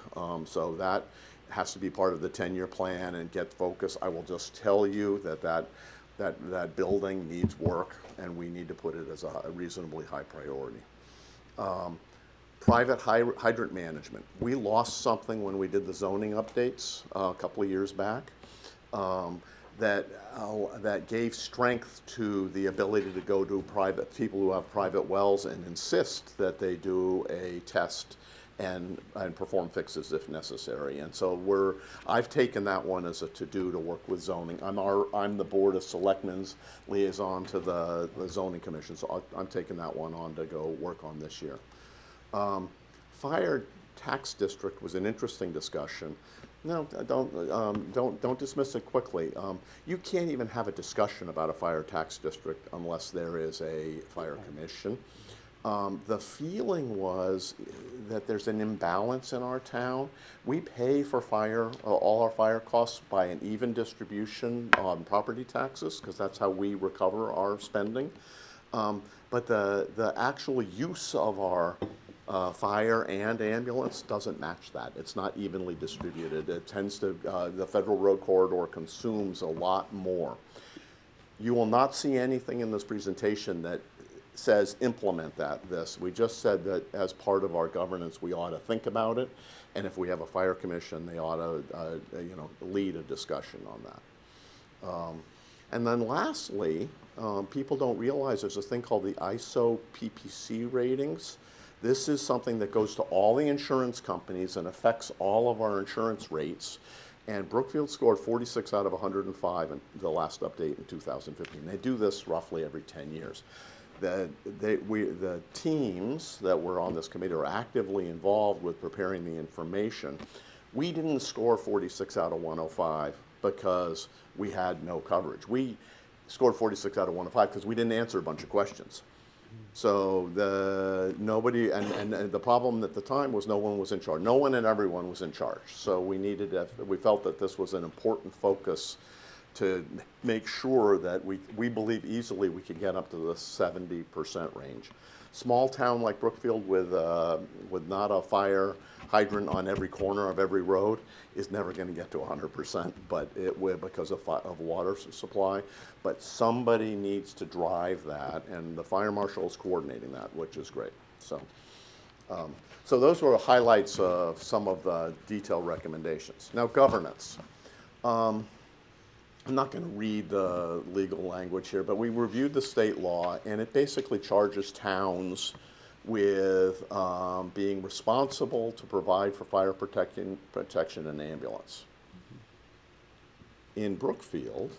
so that has to be part of the 10-year plan and get focused. I will just tell you that building needs work, and we need to put it as a reasonably high priority. Private hydrant management. We lost something when we did the zoning updates a couple of years back that gave strength to the ability to go to people who have private wells and insist that they do a test and perform fixes if necessary. And so I've taken that one as a to-do to work with zoning. I'm the Board of Selectmen's liaison to the zoning commission, so I'm taking that one on to go work on this year. Fire tax district was an interesting discussion. No, don't dismiss it quickly. You can't even have a discussion about a fire tax district unless there is a fire commission. The feeling was that there's an imbalance in our town. We pay for all our fire costs by an even distribution on property taxes, because that's how we recover our spending. But the actual use of our fire and ambulance doesn't match that. It's not evenly distributed. It tends to, the Federal Road Corridor consumes a lot more. You will not see anything in this presentation that says implement this. We just said that as part of our governance, we ought to think about it, and if we have a fire commission, they ought to lead a discussion on that. And then lastly, people don't realize there's a thing called the ISO PPC ratings. This is something that goes to all the insurance companies and affects all of our insurance rates. And Brookfield scored 46 out of 105 in the last update in 2015. They do this roughly every 10 years. The teams that were on this committee are actively involved with preparing the information. We didn't score 46 out of 105 because we had no coverage. We scored 46 out of 105 because we didn't answer a bunch of questions. So nobody, and the problem at the time was no one was in charge. No one and everyone was in charge. So we felt that this was an important focus to make sure that we believe easily we could get up to the 70% range. Small town like Brookfield with not a fire hydrant on every corner of every road is never going to get to 100%, but it will because of water supply. But somebody needs to drive that, and the fire marshal is coordinating that, which is great. So those were highlights of some of the detailed recommendations. Now, governance. I'm not going to read the legal language here, but we reviewed the state law, and it basically charges towns with being responsible to provide for fire protection and ambulance. In Brookfield,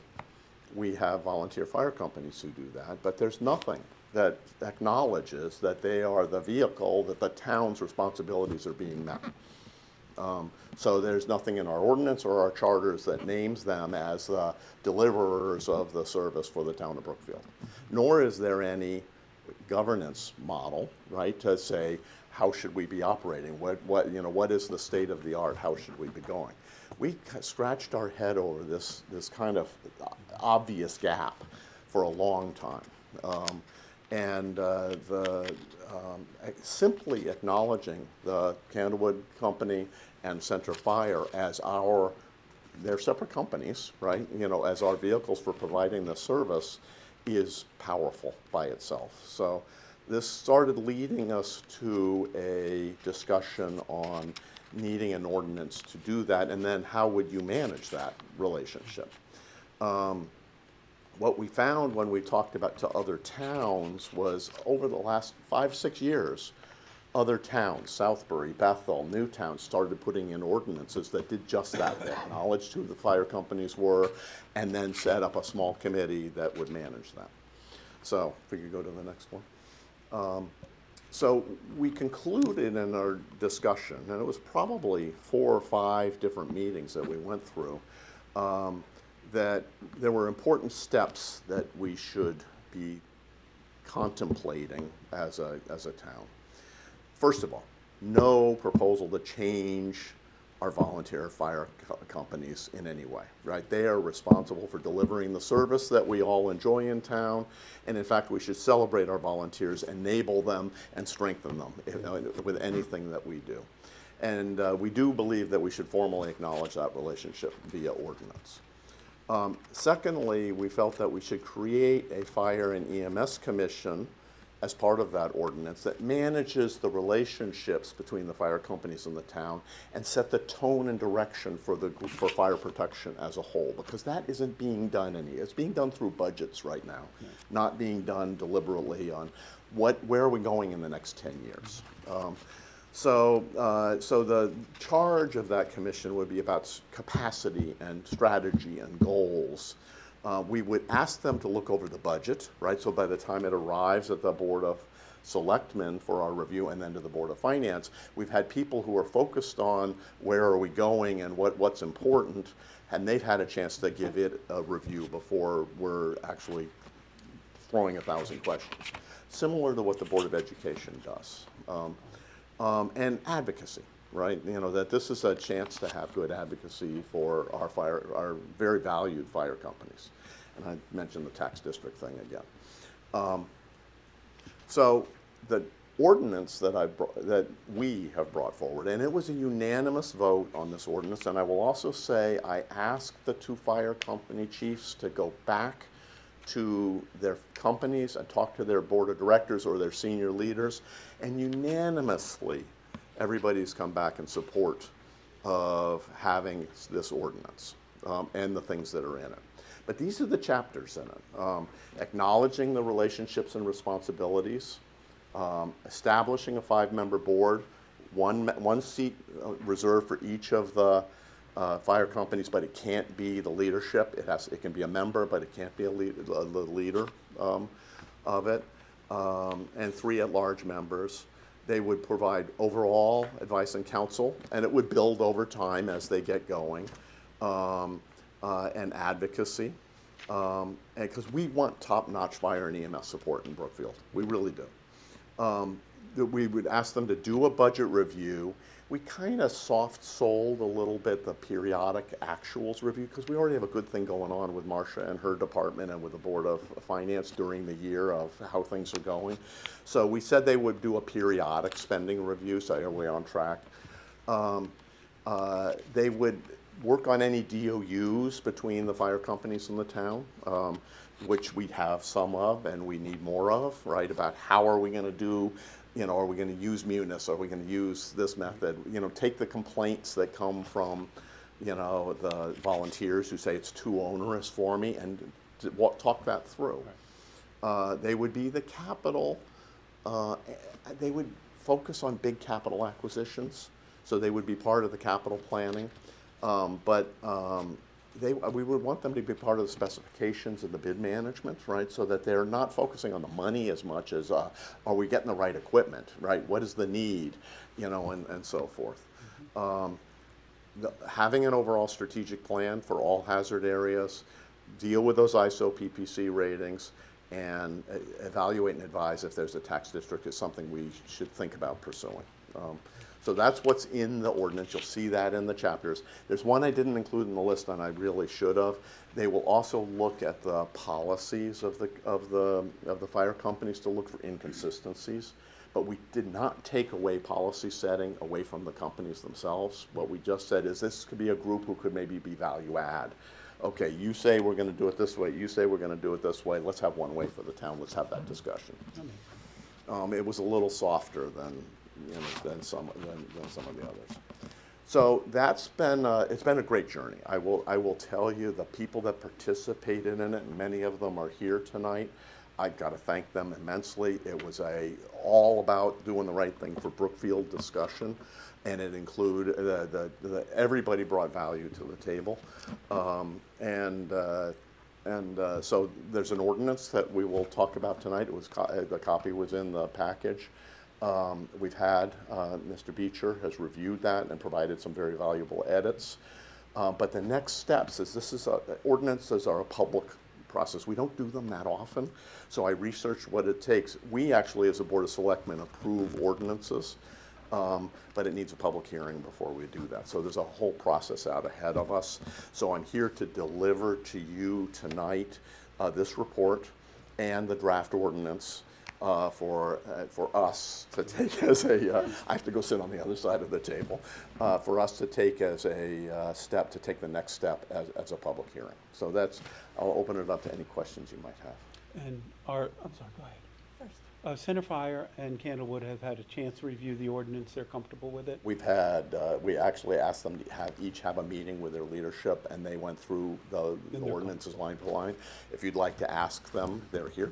we have volunteer fire companies who do that, but there's nothing that acknowledges that they are the vehicle that the town's responsibilities are being met. So there's nothing in our ordinance or our charters that names them as the deliverers of the service for the town of Brookfield. Nor is there any governance model, right, to say how should we be operating? What is the state of the art? How should we be going? We scratched our head over this kind of obvious gap for a long time. Simply acknowledging the Candlewood Company and Center Fire as they're separate companies, right? As our vehicles for providing the service is powerful by itself. So this started leading us to a discussion on needing an ordinance to do that, and then how would you manage that relationship? What we found when we talked about to other towns was over the last 5-6 years, other towns, Southbury, Bethel, Newtown, started putting in ordinances that did just that. They acknowledged who the fire companies were and then set up a small committee that would manage that. So if we could go to the next one. So we concluded in our discussion, and it was probably 4 or 5 different meetings that we went through, that there were important steps that we should be contemplating as a town. First of all, no proposal to change our volunteer fire companies in any way, right? They are responsible for delivering the service that we all enjoy in town, and in fact, we should celebrate our volunteers, enable them, and strengthen them with anything that we do. And we do believe that we should formally acknowledge that relationship via ordinance. Secondly, we felt that we should create a fire and EMS commission as part of that ordinance that manages the relationships between the fire companies and the town and set the tone and direction for fire protection as a whole, because that isn't being done it's being done through budgets right now, not being done deliberately on where are we going in the next 10 years. So the charge of that commission would be about capacity and strategy and goals. We would ask them to look over the budget, right? So by the time it arrives at the Board of Selectmen for our review and then to the Board of Finance, we've had people who are focused on where are we going and what's important, and they've had a chance to give it a review before we're actually throwing 1,000 questions. Similar to what the Board of Education does. And advocacy, right? That this is a chance to have good advocacy for our very valued fire companies. And I mentioned the tax district thing again. So the ordinance that we have brought forward, and it was a unanimous vote on this ordinance, and I will also say I asked the 2 fire company chiefs to go back to their companies and talk to their board of directors or their senior leaders, and unanimously everybody's come back in support of having this ordinance and the things that are in it. But these are the chapters in it. Acknowledging the relationships and responsibilities, establishing a 5-member board, one seat reserved for each of the fire companies, but it can't be the leadership. It can be a member, but it can't be the leader of it. And 3 at-large members. They would provide overall advice and counsel, and it would build over time as they get going, and advocacy. And because we want top-notch fire and EMS support in Brookfield, we really do. That we would ask them to do a budget review. We kind of soft-sold a little bit the periodic actuals review because we already have a good thing going on with Marcia and her department and with the Board of Finance during the year of how things are going. So we said they would do a periodic spending review, so are we on track? They would work on any DOUs between the fire companies in the town, which we have some of and we need more of, right? About how are we going to do, you know, are we going to use munis? Are we going to use this method? You know, take the complaints that come from, you know, the volunteers who say it's too onerous for me and talk that through. They would be the capital, they would focus on big capital acquisitions, so they would be part of the capital planning. We would want them to be part of the specifications and the bid management, right? So that they're not focusing on the money as much as, are we getting the right equipment, right? What is the need, you know, and so forth. Having an overall strategic plan for all hazard areas, deal with those ISO PPC ratings, and evaluate and advise if there's a tax district is something we should think about pursuing. So that's what's in the ordinance. You'll see that in the chapters. There's one I didn't include in the list, and I really should have. They will also look at the policies of the fire companies to look for inconsistencies. But we did not take away policy setting away from the companies themselves. What we just said is this could be a group who could maybe be value add. Okay, you say we're going to do it this way. You say we're going to do it this way. Let's have one way for the town. Let's have that discussion. It was a little softer than, you know, than some of the others. So that's been it's been a great journey. I will tell you, the people that participated in it, and many of them are here tonight. I've got to thank them immensely. It was all about doing the right thing for Brookfield discussion, and it included everybody brought value to the table, so there's an ordinance that we will talk about tonight. It was the copy was in the package. We've had Mr. Beecher has reviewed that and provided some very valuable edits. But the next steps is ordinances are a public process. We don't do them that often, so I researched what it takes. We actually, as a Board of Selectmen, approve ordinances, but it needs a public hearing before we do that. So there's a whole process out ahead of us. So I'm here to deliver to you tonight this report and the draft ordinance for us to take as a, I have to go sit on the other side of the table, for us to take as a step, to take the next step as a public hearing. So I'll open it up to any questions you might have. And I'm sorry, go ahead. First. Center Fire and Candlewood have had a chance to review the ordinance. They're comfortable with it? We've had, we actually asked them to each have a meeting with their leadership, and they went through the ordinances line to line. If you'd like to ask them, they're here.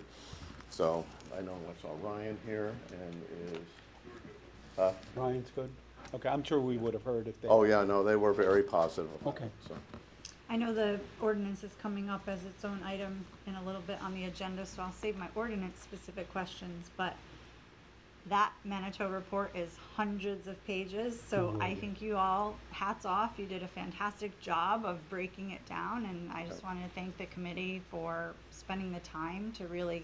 So I know I saw Ryan here, and is Ryan's good. Okay, I'm sure we would have heard if they. Oh yeah, no, they were very positive. Okay. So. I know the ordinance is coming up as its own item in a little bit on the agenda, so I'll save my ordinance-specific questions, but that Manitoba report is hundreds of pages, so I think you all, hats off, you did a fantastic job of breaking it down, and I just wanted to thank the committee for spending the time to really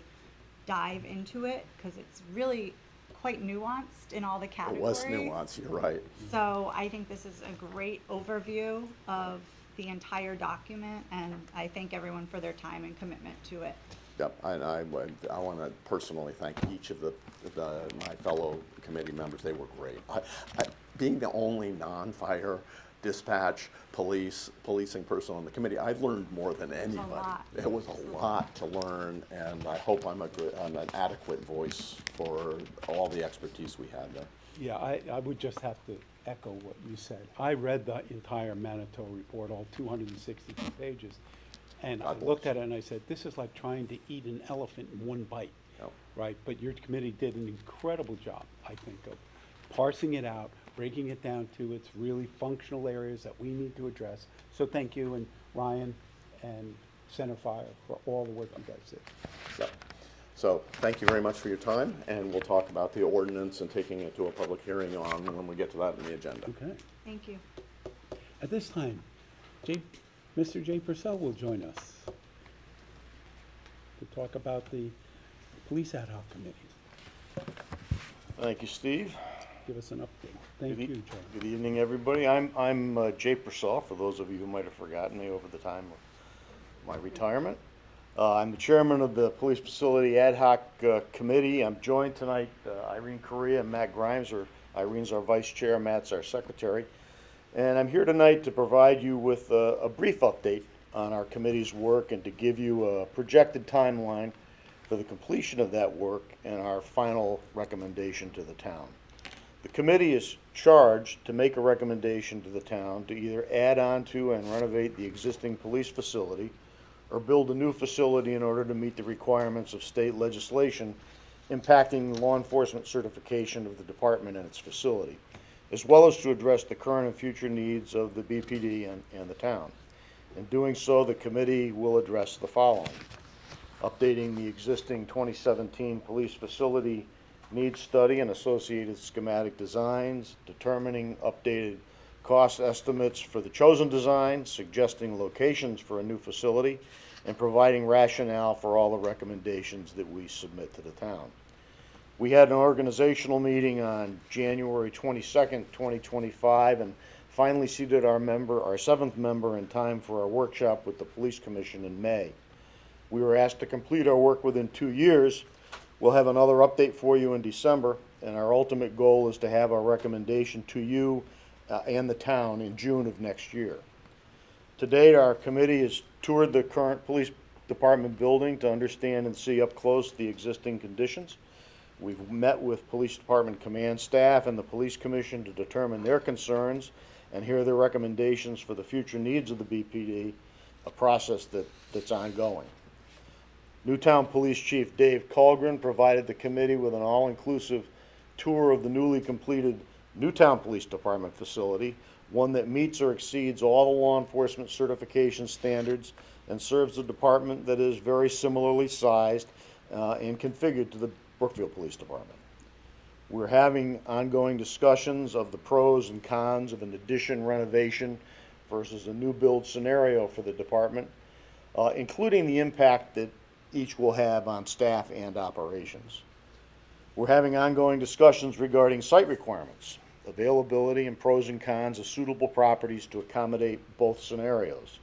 dive into it, because it's really quite nuanced in all the categories. It was nuanced, you're right. So I think this is a great overview of the entire document, and I thank everyone for their time and commitment to it. Yep, I want to personally thank each of my fellow committee members. They were great. Being the only non-fire dispatch policing person on the committee, I've learned more than anybody. It was a lot to learn, and I hope I'm an adequate voice for all the expertise we had there. Yeah, I would just have to echo what you said. I read the entire Manitoba report, all 262 pages, and I looked at it and I said, this is like trying to eat an elephant in one bite, right? But your committee did an incredible job, I think, of parsing it out, breaking it down to its really functional areas that we need to address. So thank you, and Ryan and Center Fire for all the work you guys did. Yep. So thank you very much for your time, and we'll talk about the ordinance and taking it to a public hearing on when we get to that in the agenda. Okay. Thank you. At this time, Mr. Jay Purcell will join us to talk about the Police Ad Hoc Committee. Thank you, Steve. Give us an update. Thank you, Joe. Good evening, everybody. I'm Jay Purcell, for those of you who might have forgotten me over the time of my retirement. I'm the chairman of the Police Facility Ad Hoc Committee. I'm joined tonight, Irene Correa and Matt Grimes. Irene's our vice chair, Matt's our secretary. And I'm here tonight to provide you with a brief update on our committee's work and to give you a projected timeline for the completion of that work and our final recommendation to the town. The committee is charged to make a recommendation to the town to either add on to and renovate the existing police facility or build a new facility in order to meet the requirements of state legislation impacting law enforcement certification of the department and its facility, as well as to address the current and future needs of the BPD and the town. In doing so, the committee will address the following: updating the existing 2017 police facility needs study and associated schematic designs, determining updated cost estimates for the chosen design, suggesting locations for a new facility, and providing rationale for all the recommendations that we submit to the town. We had an organizational meeting on January 22nd, 2025, and finally seated our seventh member in time for our workshop with the Police Commission in May. We were asked to complete our work within 2 years. We'll have another update for you in December, and our ultimate goal is to have our recommendation to you and the town in June of next year. To date, our committee has toured the current police department building to understand and see up close the existing conditions. We've met with police department command staff and the police commission to determine their concerns and hear their recommendations for the future needs of the BPD, a process that's ongoing. Newtown Police Chief Dave Colgren provided the committee with an all-inclusive tour of the newly completed Newtown Police Department facility, one that meets or exceeds all the law enforcement certification standards and serves a department that is very similarly sized and configured to the Brookfield Police Department. We're having ongoing discussions of the pros and cons of an addition renovation versus a new build scenario for the department, including the impact that each will have on staff and operations. We're having ongoing discussions regarding site requirements, availability, and pros and cons of suitable properties to accommodate both scenarios.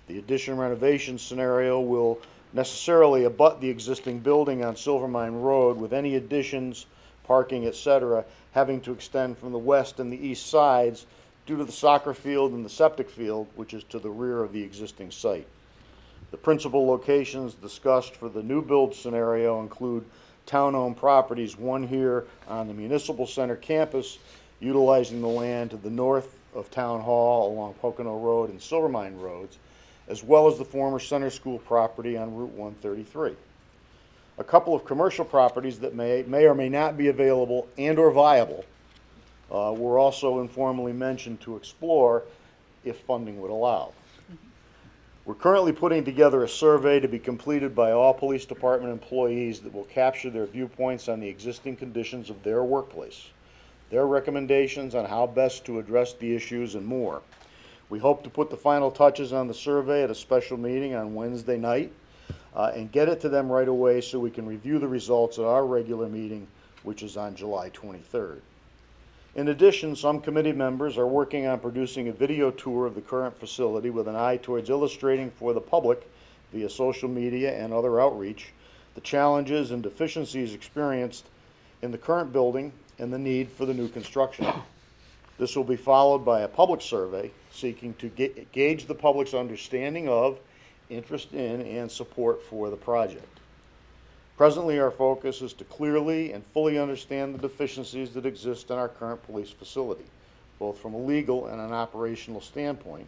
The addition renovation scenario will necessarily abut the existing building on Silvermine Road, with any additions, parking, etc., having to extend from the west and the east sides due to the soccer field and the septic field, which is to the rear of the existing site. The principal locations discussed for the new build scenario include town-owned properties, one here on the Municipal Center campus, utilizing the land to the north of Town Hall along Pocono Road and Silvermine Roads, as well as the former Center School property on Route 133. A couple of commercial properties that may or may not be available and or viable were also informally mentioned to explore if funding would allow. We're currently putting together a survey to be completed by all police department employees that will capture their viewpoints on the existing conditions of their workplace, their recommendations on how best to address the issues, and more. We hope to put the final touches on the survey at a special meeting on Wednesday night and get it to them right away so we can review the results at our regular meeting, which is on July 23rd. In addition, some committee members are working on producing a video tour of the current facility with an eye towards illustrating for the public via social media and other outreach the challenges and deficiencies experienced in the current building and the need for the new construction. This will be followed by a public survey seeking to gauge the public's understanding of, interest in, and support for the project. Presently, our focus is to clearly and fully understand the deficiencies that exist in our current police facility, both from a legal and an operational standpoint,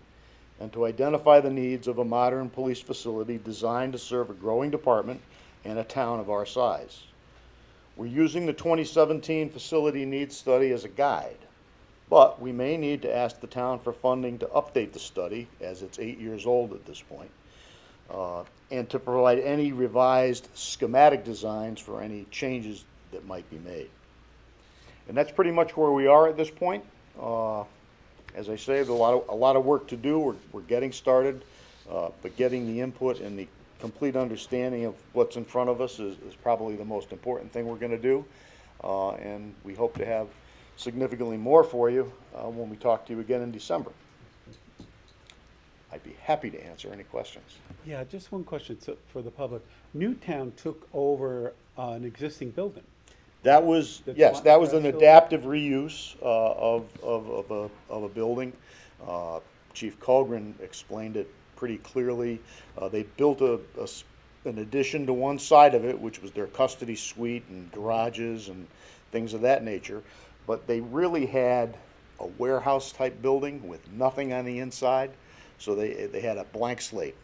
and to identify the needs of a modern police facility designed to serve a growing department and a town of our size. We're using the 2017 facility needs study as a guide, but we may need to ask the town for funding to update the study, as it's 8 years old at this point. and to provide any revised schematic designs for any changes that might be made. And that's pretty much where we are at this point. As I say, there's a lot of work to do. We're getting started, but getting the input and the complete understanding of what's in front of us is probably the most important thing we're going to do. And we hope to have significantly more for you when we talk to you again in December. I'd be happy to answer any questions. Yeah, just one question for the public. Newtown took over an existing building. That was, yes, that was an adaptive reuse of a building. Chief Colgren explained it pretty clearly. They built an addition to one side of it, which was their custody suite and garages and things of that nature. But they really had a warehouse type building with nothing on the inside. So they had a blank slate,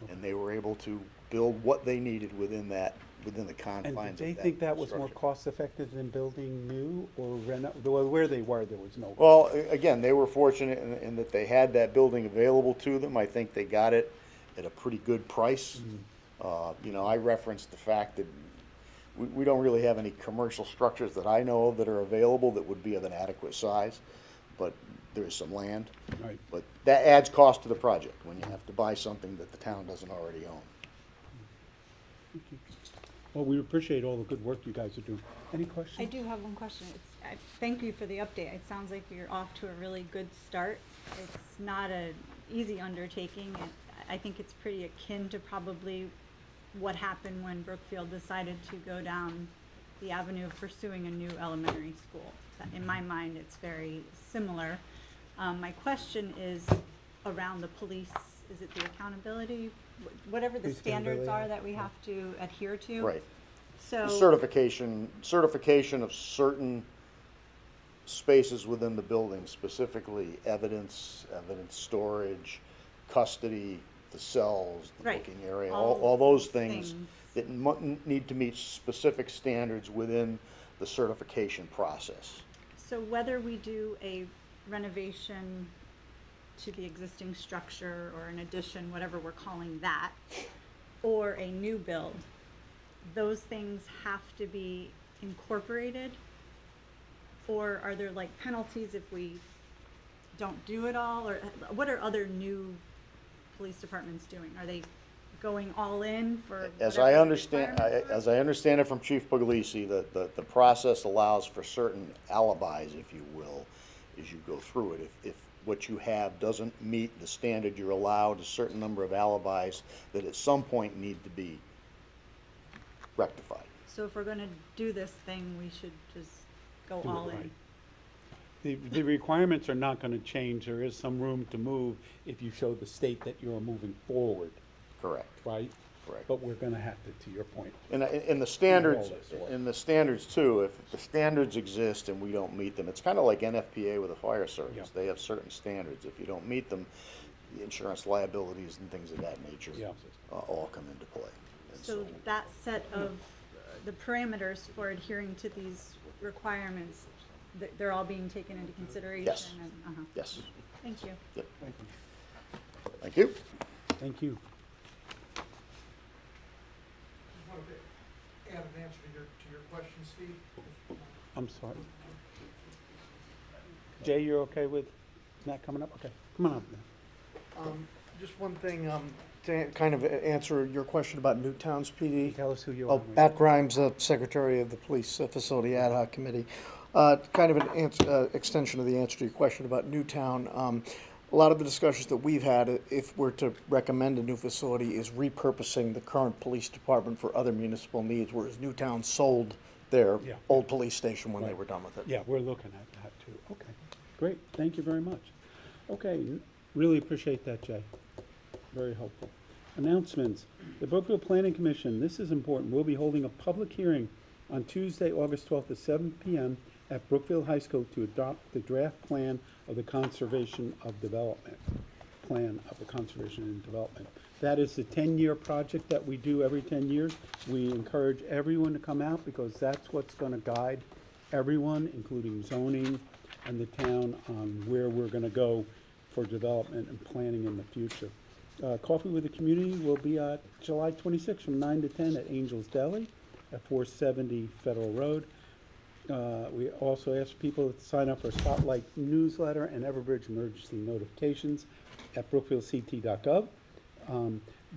and they were able to build what they needed within the confines of that. And did they think that was more cost effective than building new or where they were, there was no. Well, again, they were fortunate in that they had that building available to them. I think they got it at a pretty good price. You know, I referenced the fact that we don't really have any commercial structures that I know of that are available that would be of an adequate size, but there's some land. Right. But that adds cost to the project when you have to buy something that the town doesn't already own. Well, we appreciate all the good work you guys are doing. Any questions? I do have one question. Thank you for the update. It sounds like you're off to a really good start. It's not an easy undertaking. I think it's pretty akin to probably what happened when Brookfield decided to go down the avenue of pursuing a new elementary school. In my mind, it's very similar. My question is around the police. Is it the accountability? Whatever the standards are that we have to adhere to? Right. So Certification of certain spaces within the building, specifically evidence storage, custody, the cells, the Right. booking area, All all those things that need to meet specific standards within the certification process. So whether we do a renovation to the existing structure or an addition, whatever we're calling that, or a new build, those things have to be incorporated? Or are there like penalties if we don't do it all? Or what are other new police departments doing? Are they going all in for As whatever I the understand, requirements are? as I understand it from Chief Puglisi, the process allows for certain alibis, if you will, as you go through it. If what you have doesn't meet the standard, you're allowed a certain number of alibis that at some point need to be rectified. So if we're gonna do this thing, we should just go Do it all right. in? The requirements are not gonna change. There is some room to move if you show the state that you're moving forward, Correct. right? Correct. But we're gonna have to your point. In the standards, this way. in the standards too, if the standards exist and we don't meet them, it's kind of like NFPA with the fire service. Yeah. They have certain standards. If you don't meet them, the insurance liabilities and things of that nature Yeah. all come into play. And So that set of the parameters for adhering to these requirements, they're all being taken into consideration? Yes. And, Yes. Thank you. Yep. Thank you. Thank you. I wanted to add an answer to your question, Steve. I'm sorry. Jay, you're okay with that coming up? Okay, come on up now. Just one thing, to kind of answer your question about Newtown's PD. Tell us who you are. Oh, Pat Grimes, Secretary of the Police Facility Ad Hoc Committee. Kind of an extension of the answer to your question about Newtown. A lot of the discussions that we've had, if we're to recommend a new facility, is repurposing the current police department for other municipal needs, whereas Newtown sold their Yeah. old police station when they were done with it. Yeah, we're looking at that too. Okay, great, thank you very much. Okay, really appreciate that, Jay. Very helpful. Announcements. The Brookfield Planning Commission, this is important, we'll be holding a public hearing on Tuesday, August 12th at 7 p.m. at Brookfield High School to adopt the draft plan of the Conservation of Development. Plan of the Conservation and Development. That is the 10-year project that we do every 10 years. We encourage everyone to come out because that's what's going to guide everyone, including zoning and the town, on where we're going to go for development and planning in the future. Coffee with the Community will be July 26th from 9 to 10 at Angel's Deli at 470 Federal Road. We also ask people to sign up for Spotlight newsletter and Everbridge emergency notifications at brookfieldct.gov.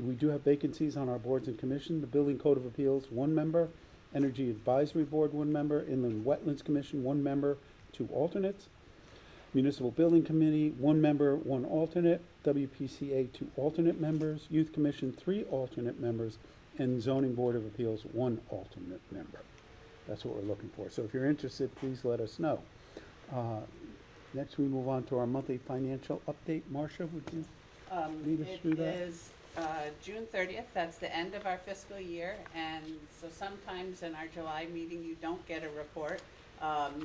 We do have vacancies on our boards and commission. The Building Code of Appeals, 1 member. Energy Advisory Board, 1 member. Inland Wetlands Commission, 1 member, 2 alternates. Municipal Building Committee, 1 member, 1 alternate. WPCA, 2 alternate members. Youth Commission, 3 alternate members. And Zoning Board of Appeals, 1 alternate member. That's what we're looking for. So if you're interested, please let us know. Next, we move on to our monthly financial update. Marcia, would you lead us through that? It is June 30th. That's the end of our fiscal year. And so sometimes in our July meeting, you don't get a report.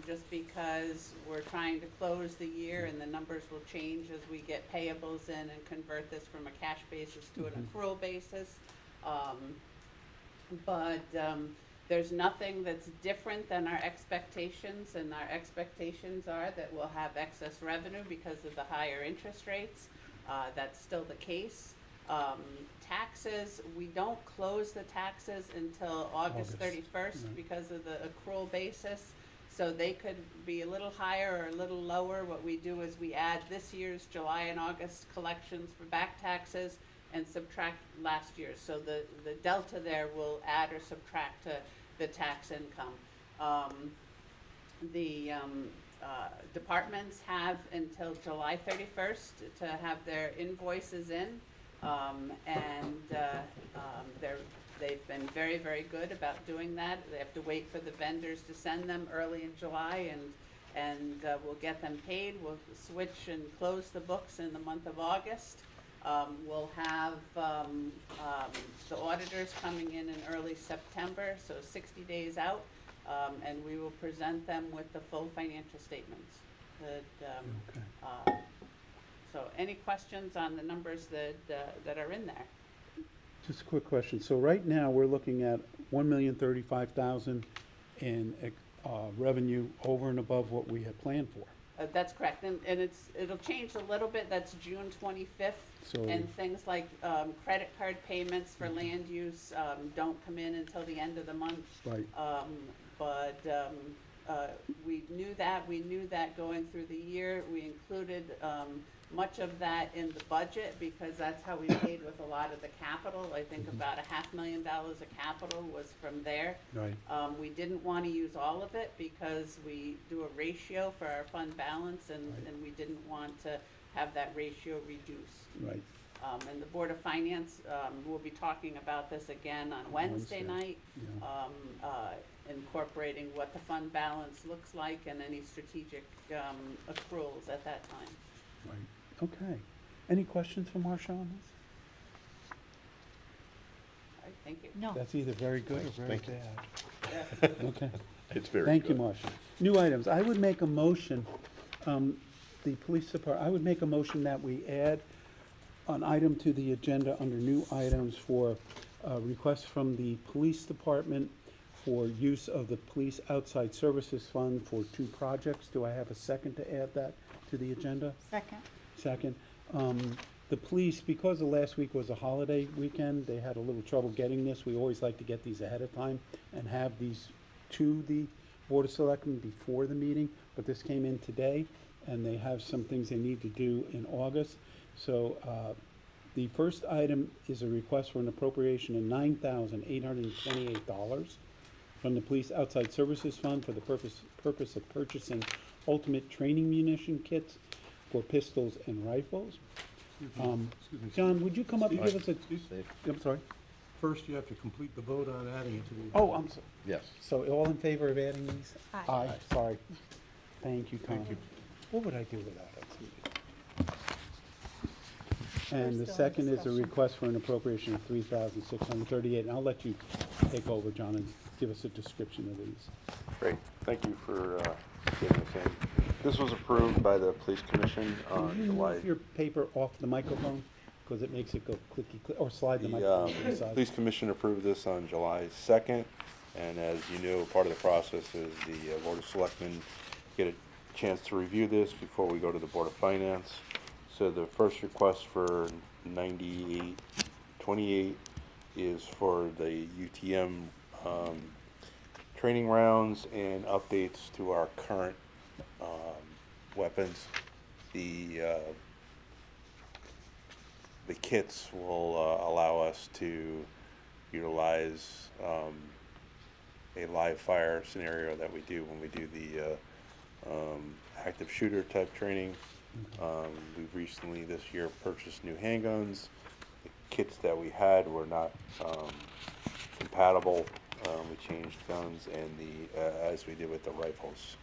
Just because we're trying to close the year and the numbers will change as we get payables in and convert this from a cash basis to an accrual basis. There's nothing that's different than our expectations, and our expectations are that we'll have excess revenue because of the higher interest rates. That's still the case. Taxes, we don't close the taxes until August 31st because of the accrual basis. So they could be a little higher or a little lower. What we do is we add this year's July and August collections for back taxes and subtract last year's. So the delta there will add or subtract to the tax income. The departments have until July 31st to have their invoices in, they've been very, very good about doing that. They have to wait for the vendors to send them early in July, and we'll get them paid. We'll switch and close the books in the month of August. We'll have the auditors coming in early September, so 60 days out, and we will present them with the full financial statements. So any questions on the numbers that are in there? Just a quick question. So right now, we're looking at $1,035,000 in revenue over and above what we had planned for. That's correct, and it'll change a little bit. That's June 25th, and things like credit card payments for land use don't come in until the end of the month. Right. We knew that. We knew that going through the year. We included much of that in the budget because that's how we paid with a lot of the capital. I think about $500,000 of capital was from there. Right. We didn't want to use all of it because we do a ratio for our fund balance, and we didn't want to have that ratio reduced. Right. And the Board of Finance will be talking about this again on Wednesday night, incorporating what the fund balance looks like and any strategic accruals at that time. Right. Okay. Any questions for Marcia on this? All right, thank you. No. That's either very good or very Thank you. bad. Okay. It's very Thank you, good. Marcia. New items. I would make a motion, the police department, I would make a motion that we add an item to the agenda under new items for requests from the police department for use of the police outside services fund for 2 projects. Do I have a second to add that to the agenda? Second. Second. The police, because the last week was a holiday weekend, they had a little trouble getting this. We always like to get these ahead of time and have these to the Board of Selectmen before the meeting, but this came in today, and they have some things they need to do in August. So the first item is a request for an appropriation of $9,828 from the Police Outside Services Fund for the purpose of purchasing ultimate training munition kits for pistols and rifles. Excuse me. John, would you come up and give us a... I'm sorry? First, you have to complete the vote on adding it to the. Oh, I'm sorry. Yes. So all in favor of adding these? Aye. Sorry. Thank you, Tom. Thank you. What would I do without it? And the First, second is a discussion. request for an appropriation of $3,638, and I'll let you take over, John, and give us a description of these. Great, thank you for getting this in. This was approved by the Police Commission on Can you July. move your paper off the microphone? Because it makes it go clicky, click, or slide the The microphone to the side. Police Commission approved this on July 2nd, and as you know, part of the process is the Board of Selectmen get a chance to review this before we go to the Board of Finance. So the first request for 9828 is for the UTM training rounds and updates to our current weapons. The kits will allow us to utilize a live fire scenario that we do when we do the active shooter type training. We've recently this year purchased new handguns. The kits that we had were not compatible. We changed guns and as we did with the rifles.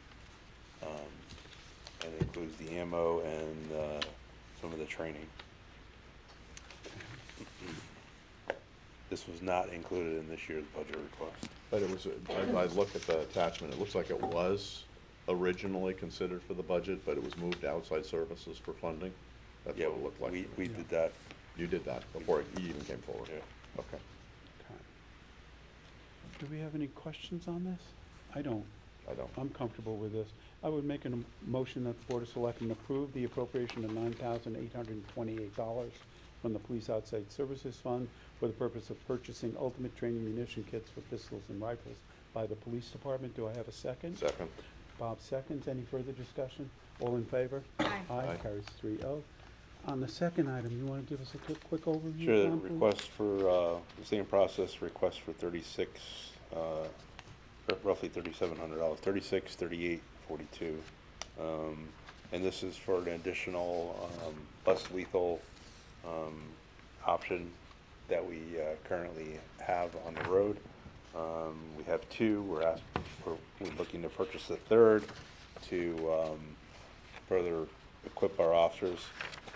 And it includes the ammo and some of the training. This was not included in this year's budget request. But it was, I looked at the attachment, it looks like it was originally considered for the budget, but it was moved to outside services for funding. That's what it looked like. We did that. You did that before you even came forward? Yeah. Okay. Do we have any questions on this? I don't. I don't. I'm comfortable with this. I would make a motion that the Board of Selectmen approve the appropriation of $9,828 from the Police Outside Services Fund for the purpose of purchasing ultimate training munition kits for pistols and rifles by the Police Department. Do I have a second? Second. Bob seconds. Any further discussion? All in favor? Aye. Aye. Carries 3-0. On the second item, you want to give us a quick overview? Sure, the Tom, please? request for, the same process, request for 36, roughly $3,700, 36, 38, 42. And this is for an additional, less lethal, option that we, currently have on the road. We have two, we're looking to purchase a third to, further equip our officers.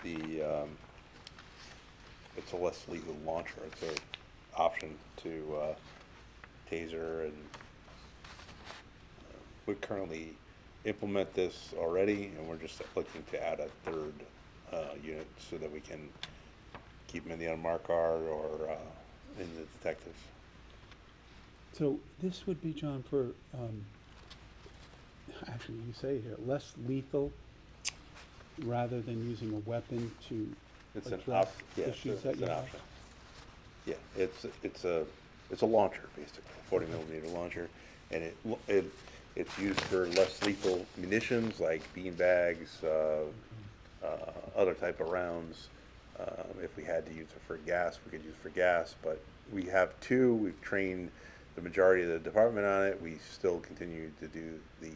It's a less lethal launcher. It's an option to taser, and we currently implement this already, and we're just looking to add a third unit so that we can keep them in the unmarked car or in the detectives. So this would be, John, for, actually, you say here, less lethal rather than using a weapon to It's an address yeah, issues it's that you an have? option. Yeah, it's a launcher, basically, 40 millimeter launcher, and it's used for less lethal munitions like bean bags, other type of rounds. If we had to use it for gas, we could use it for gas, but we have two. We've trained the majority of the department on it. We still continue to do the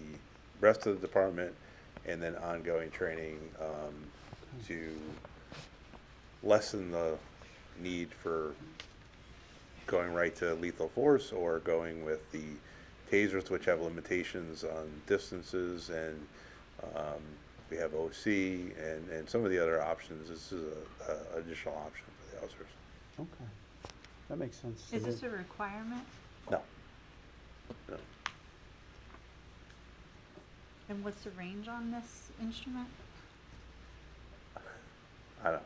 rest of the department, and then ongoing training to lessen the need for going right to lethal force or going with the tasers, which have limitations on distances, and we have OC and some of the other options. This is an additional option for the officers. Okay, that makes sense to Is me. this a requirement? No. No. And what's the range on this instrument?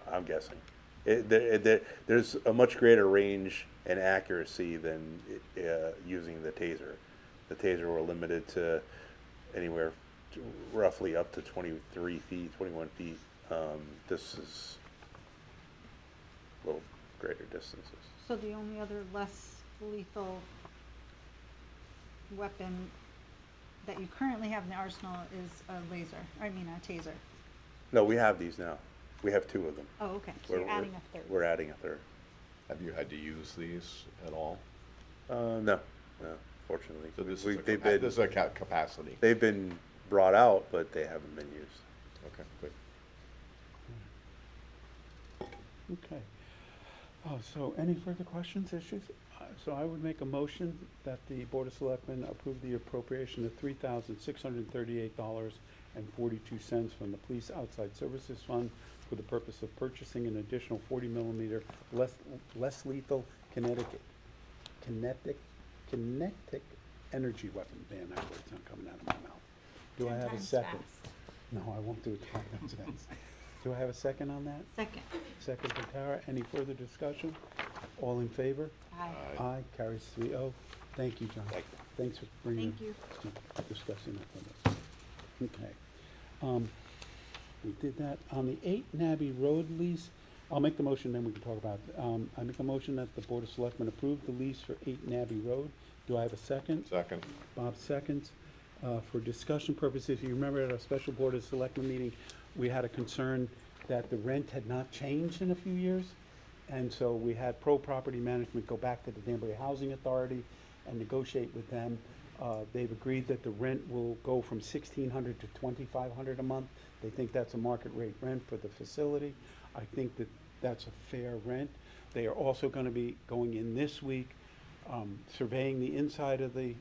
I'm guessing. There's a much greater range and accuracy than using the taser. The taser we're limited to anywhere roughly up to 23 feet, 21 feet. This is a little greater distances. So the only other less lethal weapon that you currently have in the arsenal is a taser? No, we have these now. We have two of them. Oh, okay, so you're adding a third. We're adding a third. Have you had to use these at all? No, fortunately. So this They've is a capacity. They've been brought out, but they haven't been used. Okay, good. Okay. So any further questions, issues? So I would make a motion that the Board of Selectmen approve the appropriation of $3,638.42 from the Police Outside Services Fund for the purpose of purchasing an additional 40 millimeter less lethal kinetic energy weapon. Man, that word's not coming out of my mouth. Do I have a second? No, I won't do it 10 times fast. Do I have a second on that? Second. Second from Tara. Any further discussion? All in favor? Aye. Aye. Carries 3-0. Thank you, John. Thank you. Thanks for bringing, Thank you. discussing that with us. Okay. We did that. On the 8 Nabby Road lease, I'll make the motion, then we can talk about it. I make a motion that the Board of Selectmen approve the lease for 8 Nabby Road. Do I have a second? Second. Bob seconds. For discussion purposes, if you remember at our special Board of Selectmen meeting, we had a concern that the rent had not changed in a few years. And so we had Pro Property Management go back to the Danbury Housing Authority and negotiate with them. They've agreed that the rent will go from $1,600 to $2,500 a month. They think that's a market rate rent for the facility. I think that that's a fair rent. They are also going to be going in this week, surveying the inside of the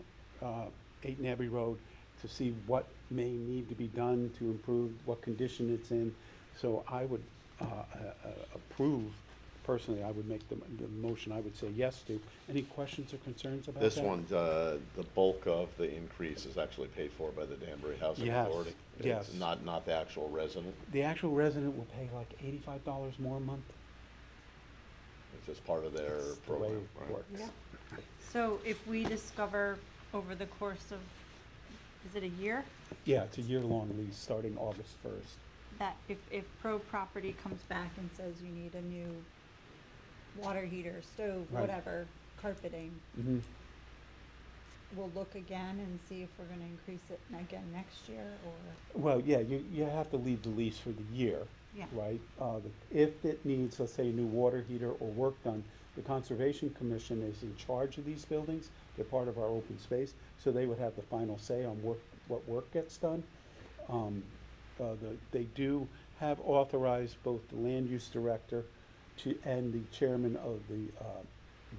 8 Nabby Road to see what may need to be done to improve, what condition it's in. So I would approve, personally, I would make the motion, I would say yes to. Any questions or concerns about that? This one, the bulk of the increase is actually paid for by the Danbury Housing Yes, Authority. yes. It's not the actual resident. The actual resident will pay like $85 more a month. It's just part of their That's the way program. it right? works. Yeah. So if we discover over the course of, is it a year? Yeah, it's a year-long lease starting August 1st. That if Pro Property comes back and says you need a new water heater, stove, Right. whatever, carpeting, Mhm. we'll look again and see if we're gonna increase it again next year, or? Well, yeah, you have to leave the lease for the year, Yeah. right? If it needs, let's say, a new water heater or work done, the Conservation Commission is in charge of these buildings. They're part of our open space, so they would have the final say on what work gets done. They do have authorized both the land use director and the chairman of the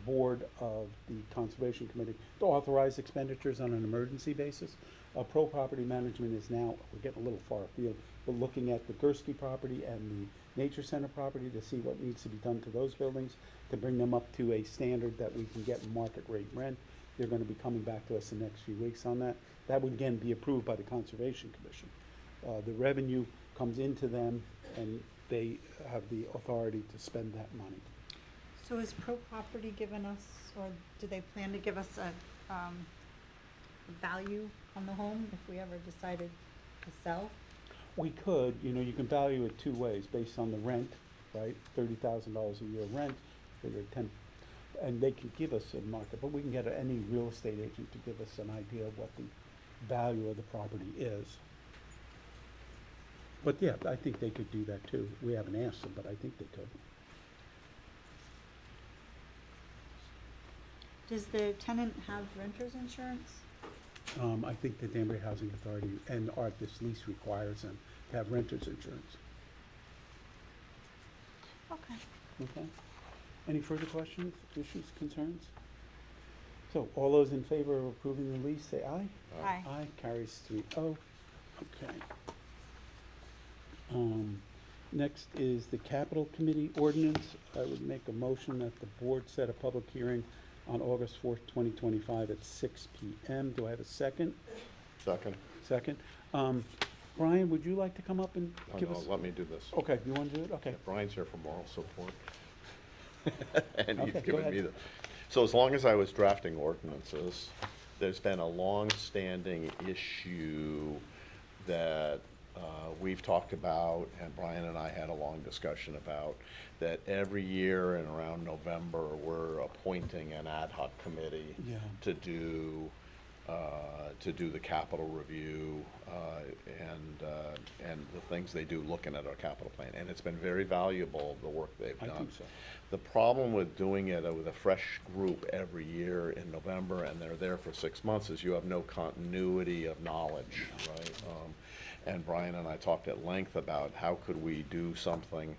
board of the Conservation Committee to authorize expenditures on an emergency basis. Pro Property Management is now, we're getting a little far afield, but looking at the Gursky property and the Nature Center property to see what needs to be done to those buildings to bring them up to a standard that we can get market rate rent. They're going to be coming back to us the next few weeks on that. That would again be approved by the Conservation Commission. The revenue comes into them and they have the authority to spend that money. So has Pro Property given us, or do they plan to give us a value on the home if we ever decided to sell? We could, you can value it two ways, based on the rent, right? $30,000 a year rent, figure 10, and they can give us a market, but we can get any real estate agent to give us an idea of what the value of the property is. But yeah, I think they could do that too. We haven't asked them, but I think they could. Does the tenant have renter's insurance? I think the Danbury Housing Authority and this lease requires them to have renter's insurance. Okay. Okay. Any further questions, issues, concerns? So all those in favor of approving the lease, say aye. Aye. Aye, carries 3-0. Okay. Next is the Capital Committee ordinance. I would make a motion that the board set a public hearing on August 4th, 2025 at 6 p.m. Do I have a second? Second. Second. Brian, would you like to come up and give us? Let me do this. Okay, you want to do it? Okay. Yeah, Brian's here for moral support. And Okay, he's go given me ahead. so as long as I was drafting ordinances, there's been a long-standing issue that we've talked about, and Brian and I had a long discussion about, that every year in around November, we're appointing an ad hoc committee Yeah. to do the capital review and the things they do looking at our capital plan. And it's been very valuable, the work they've done. I think so. The problem with doing it with a fresh group every year in November, and they're there for 6 months, is you have no continuity of knowledge, right? And Brian and I talked at length about how could we do something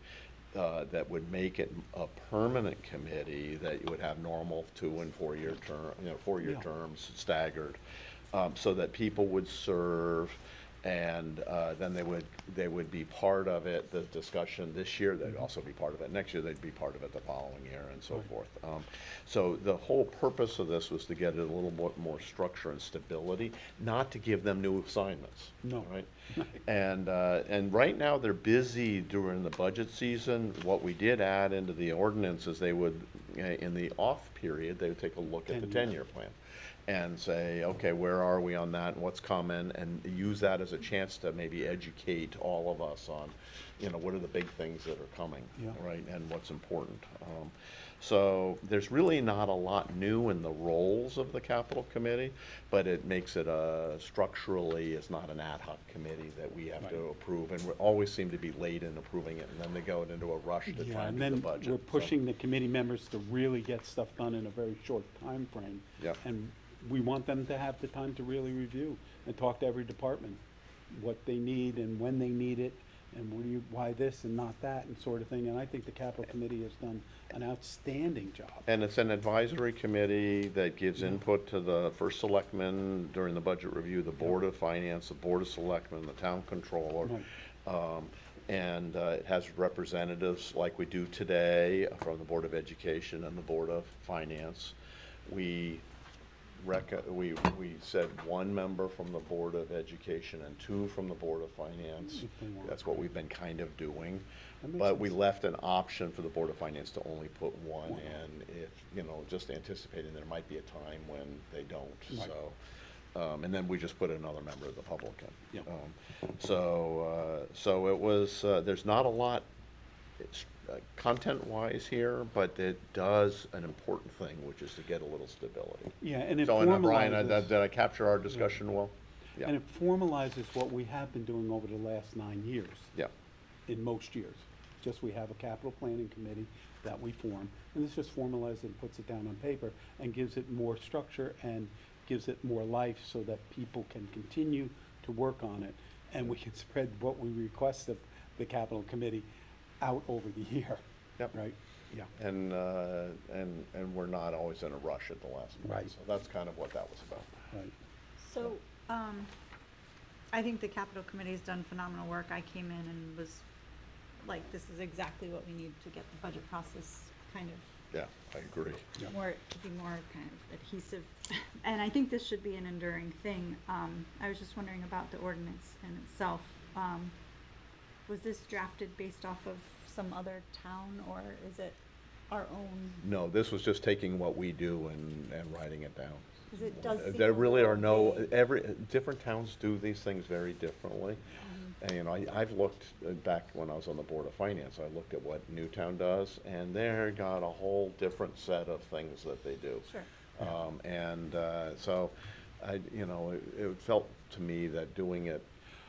that would make it a permanent committee that you would have normal 2- and 4-year term, 4-year Yeah. terms staggered, so that people would serve, and then they would be part of it. The discussion this year, they'd also be part of it. Next year, they'd be part of it the following year, and so Right. forth. So the whole purpose of this was to get it a little bit more structure and stability, not to give them new assignments. No. Right. And right now they're busy during the budget season. What we did add into the ordinance is they would, in the off period, they would take a look at the 10 years. 10-year plan. and say, okay, where are we on that, and what's coming, and use that as a chance to maybe educate all of us on, what are the big things that are coming, Yeah. right, and what's important. So there's really not a lot new in the roles of the capital committee, but it makes it structurally, it's not an ad hoc committee that we have to approve, and we always seem to be late in approving it, and then they go into a rush to Yeah, try and and do the then budget. we're So- pushing the committee members to really get stuff done in a very short time frame. Yep. And we want them to have the time to really review and talk to every department, what they need and when they need it, and why this and not that, and sort of thing. And I think the capital committee has done an outstanding job. And it's an advisory committee that gives input to the first selectman during the budget review, the Board of Finance, the Board of Selectmen, the town controller. And it has representatives like we do today from the Board of Education and the Board of Finance. We said one member from the Board of Education and two from the Board of Finance. That's what we've been kind of doing. But we left an option for the Board of Finance to only put one in, if, just anticipating there might be a time when they don't, so. And then we just put another member of the public in. So it was, there's not a lot content-wise here, but it does an important thing, which is to get a little stability. Yeah, and it So, and Brian, formalizes- did I capture our discussion well? Yeah. And it formalizes what we have been doing over the last 9 years. Yeah. In most years. Just we have a capital planning committee that we form, and this just formalizes and puts it down on paper and gives it more structure and gives it more life so that people can continue to work on it, and we can spread what we request of the capital committee out over the year. Yep. Right? Yeah. And we're not always in a rush at the last minute. Right. So that's kind of what that was about. Right. So, I think the capital committee has done phenomenal work. I came in and was like, this is exactly what we need to get the budget process kind of Yeah, I agree. more, to be more kind of adhesive. And I think this should be an enduring thing. I was just wondering about the ordinance in itself. Was this drafted based off of some other town, or is it our own? No, this was just taking what we do and writing it down. 'Cause it does seem There a really are little no, different towns do these things very differently. Mm-hmm. And, I've looked, back when I was on the Board of Finance, I looked at what Newtown does, and they're got a whole different set of things that they do. Sure. So, it felt to me that doing it,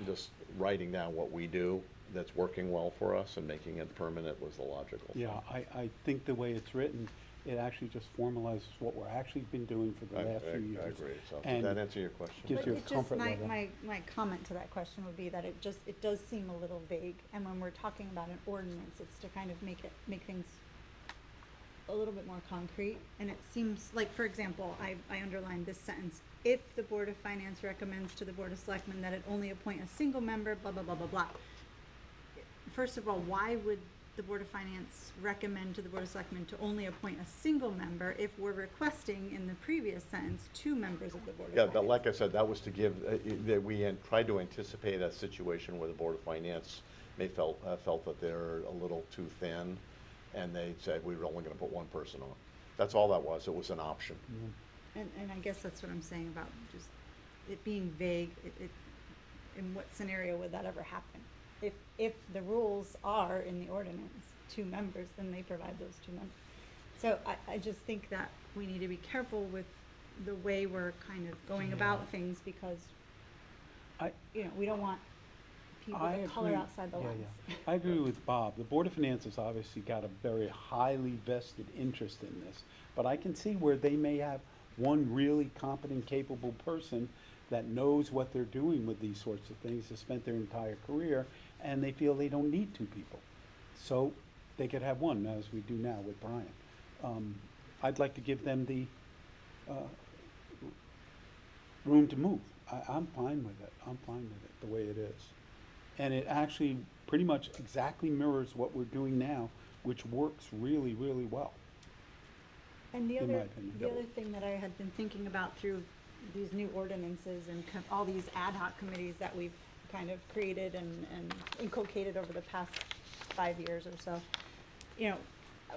just writing down what we do, that's working well for us and making it permanent was the logical thing. Yeah, I think the way it's written, it actually just formalizes what we're actually been doing for the last few years. I agree. So did And that answer your question? gives you a It just, comfort my, level. my comment to that question would be that it does seem a little vague, and when we're talking about an ordinance, it's to kind of make things a little bit more concrete, and it seems, like, for example, I underlined this sentence: if the Board of Finance recommends to the Board of Selectmen that it only appoint a single member, blah, blah, blah, blah, blah. First of all, why would the Board of Finance recommend to the Board of Selectmen to only appoint a single member if we're requesting in the previous sentence 2 members of the Board of Yeah, Finance? like I said, that was to give, that we had tried to anticipate a situation where the Board of Finance may felt that they're a little too thin, and they said, we were only gonna put one person on. That's all that was, it was an option. And I guess that's what I'm saying about just it being vague. In what scenario would that ever happen? If the rules are in the ordinance 2 members, then they provide those 2 members. So I just think that we need to be careful with the way we're kind of going about things, because we don't want people to color agree. outside the lines. I agree with Bob. The Board of Finance has obviously got a very highly vested interest in this, but I can see where they may have one really competent, capable person that knows what they're doing with these sorts of things, has spent their entire career, and they feel they don't need 2 people. So they could have one, as we do now with Brian. I'd like to give them the room to move. I'm fine with it. I'm fine with it, the way it is. And it actually pretty much exactly mirrors what we're doing now, which works really, really well. And the in my other, opinion. the other thing that I had been thinking about through these new ordinances and all these ad hoc committees that we've kind of created and inculcated over the past 5 years or so,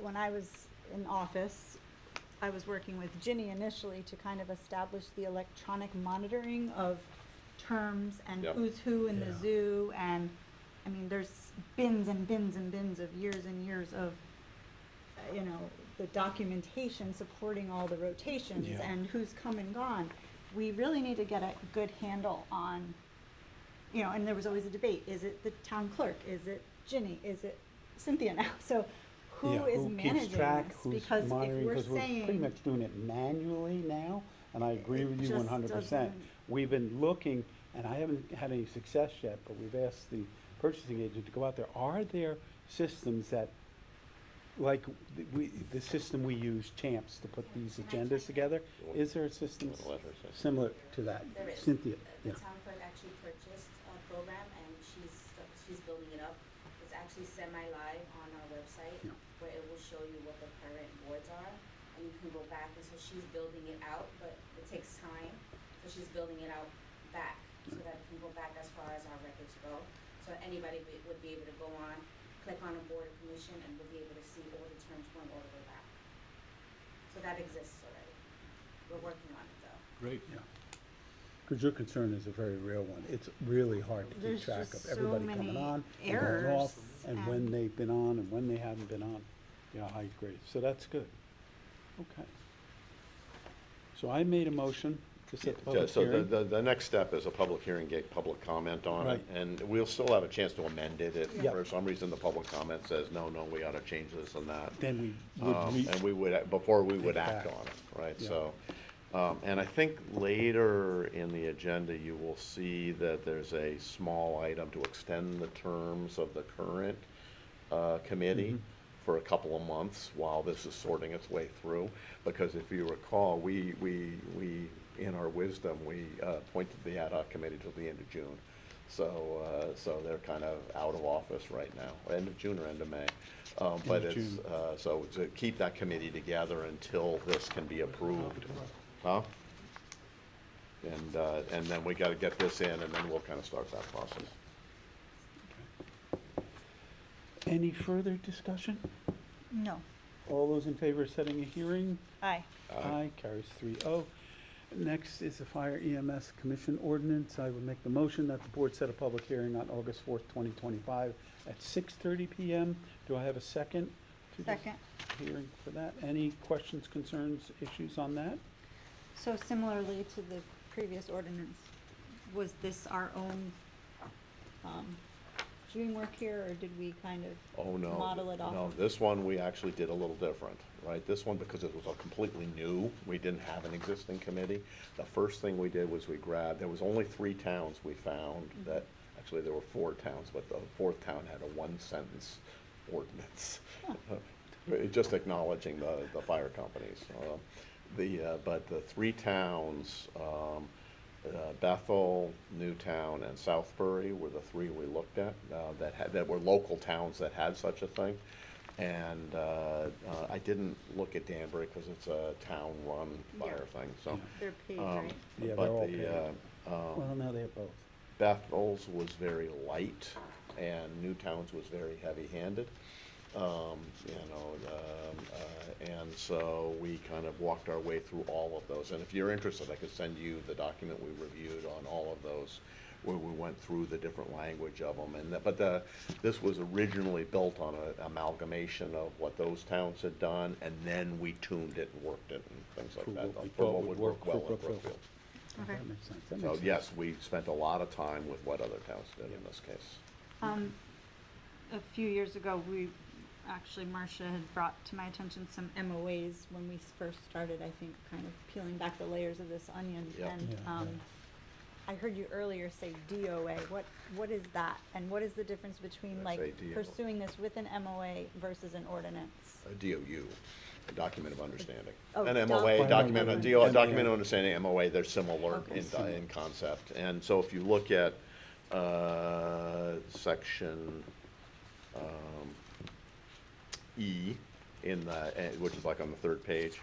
when I was in office, I was working with Ginny initially to kind of establish the electronic monitoring of terms and Yep. who's who in the Yeah. zoo, and, I mean, there's bins and bins and bins of years and years of, you know, the documentation supporting all the rotations Yeah. and who's come and gone. We really need to get a good handle on, you know, and there was always a debate, is it the town clerk, is it Ginny, is it Cynthia now? So who Yeah, is who keeps managing track, this? who's Because if monitoring, we're because we're pretty saying, much doing it manually now, and I agree It with you just 100%. doesn't- We've been looking, and I haven't had any success yet, but we've asked the purchasing agent to go out there. Are there systems that, like, the system we use, Champs, to put these agendas together? Is there a system similar to that? There is. Cynthia, The yeah. town clerk actually purchased a program and she's building it up. It's actually semi-live on our website Yeah. where it will show you what the current boards are and you can go back, and so she's building it out, but it takes time. So she's building it out back so that it can go back as far as our records go. So anybody would be able to go on, click on a board of commission, and we'll be able to see all the terms going all the way back. So that exists already. We're working on it though. Great, yeah. Because your concern is a very real one. It's really hard to keep There's track of just so everybody coming many on and going errors off, and when they've been on and when they haven't been on. Yeah, I agree. So that's good. Okay. So I made a motion to set the public So hearing. the next step is a public hearing, get public comment on it, Right. and we'll still have a chance to amend it if Yeah. for some reason the public comment says, no, we ought to change this and that. Then we would And we would, before we would Take act back. on it, right? Yeah. So, and I think later in the agenda, you will see that there's a small item to extend the terms of the current committee for a couple of months while this is sorting its way through. Because if you recall, we in our wisdom, we appointed the ad hoc committee till the end of June. So they're kind of out of office right now, end of June or end of May. But of it's, June. so to keep that committee together until this can be approved. Huh? And then we gotta get this in, and then we'll kind of start that process. Any further discussion? no, All those in favor of setting a hearing? aye. Aye, carries 3-0. Next is the Fire EMS Commission ordinance. I would make the motion that the board set a public hearing on August 4th, 2025 at 6:30 PM. Do I have a second? to this Second. Hearing for that. Any questions, concerns, issues on that? So similarly to the previous ordinance, was this our own, doing work here, or did we kind of Oh, no. model it off No, of? this one we actually did a little different, right? This one, because it was a completely new, we didn't have an existing committee. The first thing we did was we grabbed, there was only 3 towns we found that, actually there were 4 towns, but the 4th town had a 1-sentence ordinance. Just acknowledging the fire companies. But the 3 towns, Bethel, Newtown, and Southbury were the 3 we looked at that were local towns that had such a thing. And I didn't look at Danbury because it's a town-run fire thing. So They're paid, right? Yeah, but they're all the, paid. Well, now they have both. Bethel's was very light, and Newtown's was very heavy-handed. And so we kind of walked our way through all of those. And if you're interested, I could send you the document we reviewed on all of those, where we went through the different language of them. This was originally built on an amalgamation of what those towns had done, and then we tuned it and worked it and things like For that. what we For thought what would would work work well for in Brookfield. Brookfield. Okay. That makes sense. That So makes sense. yes, we spent a lot of time with what other towns did in this case. A few years ago, Marcia had brought to my attention some MOAs when we first started, I think, kind of peeling back the layers of this onion. Yep. And, Yeah, I heard you earlier say DOA. What is that? And what is the difference between That's like a DOA. pursuing this with an MOA versus an ordinance? A DOU, a document of understanding. Oh, An MOA, doc- document, a Okay. DO, a document of understanding, MOA, they're similar Okay. in concept. And so if you look at section E in the, which is like on the 3rd page,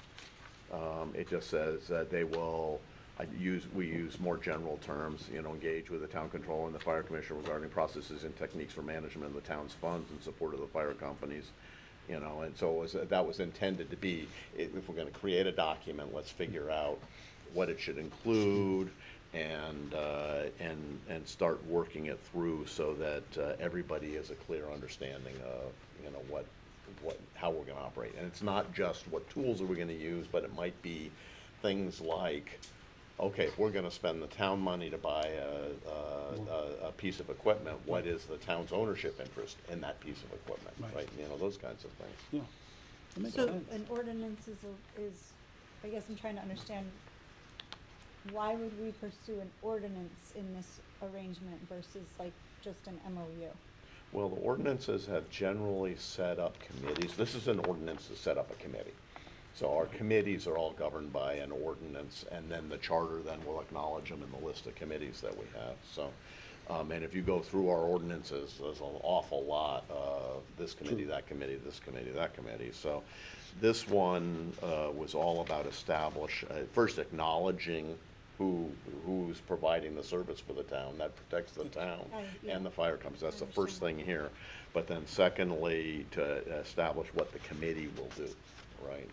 it just says that they will we use more general terms, engage with the town controller and the fire commissioner regarding processes and techniques for management of the town's funds in support of the fire companies you know, and so that was intended to be, if we're gonna create a document, let's figure out what it should include, and start working it through so that everybody has a clear understanding of, you know, how we're gonna operate. And it's not just what tools are we gonna use, but it might be things like, okay, if we're gonna spend the town money to buy a piece of equipment, what is the town's ownership interest in that piece of equipment, right? You know, those kinds of things. Yeah. That makes So sense. an ordinance is, I guess I'm trying to understand, why would we pursue an ordinance in this arrangement versus like just an MOU? Well, the ordinances have generally set up committees. This is an ordinance to set up a committee. So our committees are all governed by an ordinance, and then the charter then will acknowledge them in the list of committees that we have. So, and if you go through our ordinances, there's an awful lot of this committee, that committee, this committee, that committee. So this one was all about first acknowledging who's providing the service for the town. That protects the town and the fire companies. That's the first thing here. But then secondly, to establish what the committee will do, right?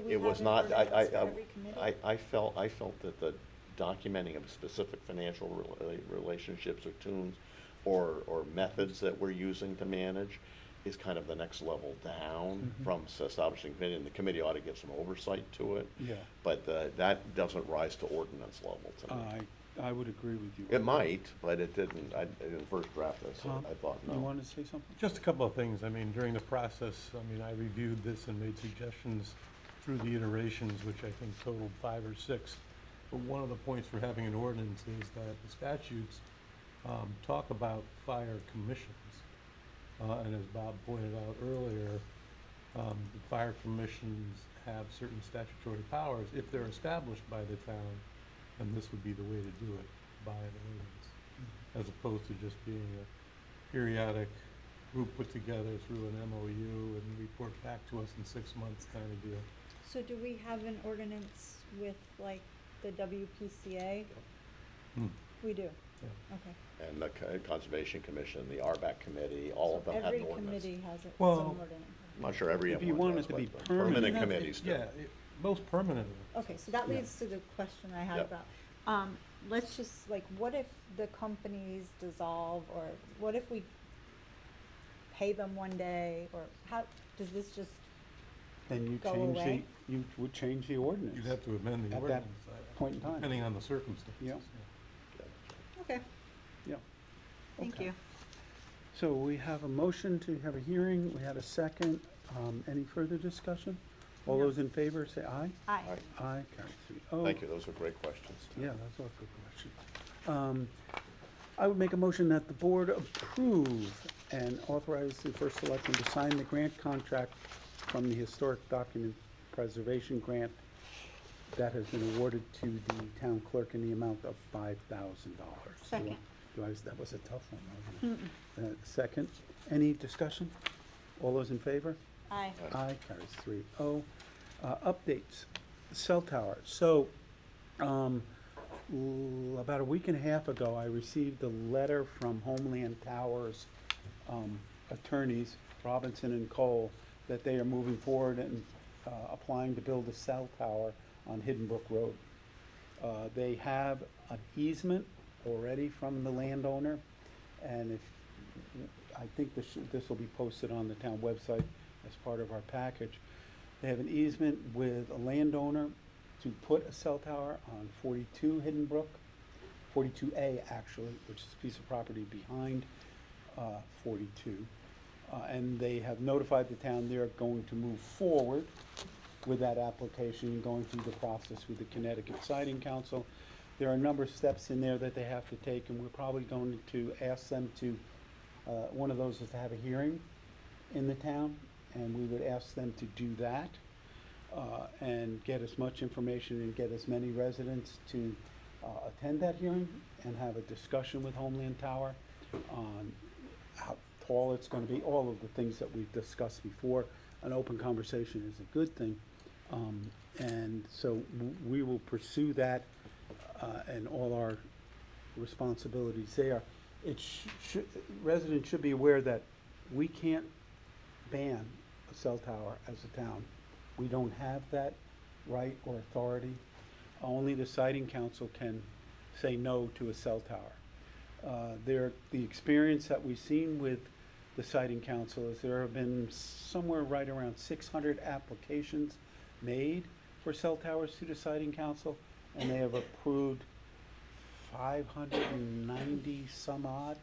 It was not, I felt that the documenting of specific financial relationships or tunes or methods that we're using to manage is kind of the next level down from establishing committee, and the committee ought to give some oversight to it. Yeah. But that doesn't rise to ordinance level to me. I would agree with you. It might, but it didn't. In the first draft, I thought no. You wanted to say something? Just a couple of things. I mean, during the process, I mean, I reviewed this and made suggestions through the iterations, which I think totaled 5 or 6. But one of the points for having an ordinance is that the statutes talk about fire commissions. And as Bob pointed out earlier, the fire commissions have certain statutory powers if they're established by the town, and this would be the way to do it, by an ordinance, as opposed to just being a periodic group put together through an MOU and report back to us in 6 months kind of deal. So do we have an ordinance with like the WPCA? We do? Yeah. Okay. And the Conservation Commission, the RBAC committee, all of them have an ordinance. Every committee has its Well, own ordinance. I'm not sure every If you one want does, it to be but permanent, committees do. Yeah, most permanent. Okay, so that leads to the question I had Yeah. about, let's just, like, what if the companies dissolve, or what if we pay them one day, or how, does this just Then you go change away? you would change the ordinance. You'd have to amend the At that ordinance. point in time. Depending on the circumstances. Yeah. Okay, Yeah. thank Okay. you. So we have a motion to have a hearing. We had a second. Any further discussion? All No. those in favor say aye. Aye. Aye, carries 3-0. Thank you, those are great questions. Yeah, that's all good questions. I would make a motion that the board approve and authorize the first selectman to sign the grant contract from the Historic Document Preservation Grant that has been awarded to the town clerk in the amount of $5,000. Second. That was a tough one, wasn't it? Second. Any discussion? All those in favor? Aye. Aye, carries 3-0. Updates, cell tower. So, about a week and a half ago, I received a letter from Homeland Towers attorneys, Robinson and Cole, that they are moving forward and applying to build a cell tower on Hidden Brook Road. They have an easement already from the landowner, and I think this will be posted on the town website as part of our package. They have an easement with a landowner to put a cell tower on 42 Hidden Brook, 42A actually, which is a piece of property behind 42. And they have notified the town they're going to move forward with that application, going through the process with the Connecticut Siting Council. There are a number of steps in there that they have to take, and we're probably going to ask them to, one of those is to have a hearing in the town, and we would ask them to do that and get as much information and get as many residents to attend that hearing and have a discussion with Homeland Tower on how tall it's going to be, all of the things that we've discussed before. An open conversation is a good thing. And so we will pursue that and all our responsibilities there. Residents should be aware that we can't ban a cell tower as a town. We don't have that right or authority. Only the siting council can say no to a cell tower. The experience that we've seen with the siting council is there have been somewhere right around 600 applications made for cell towers to the siting council, and they have approved 590 some odd.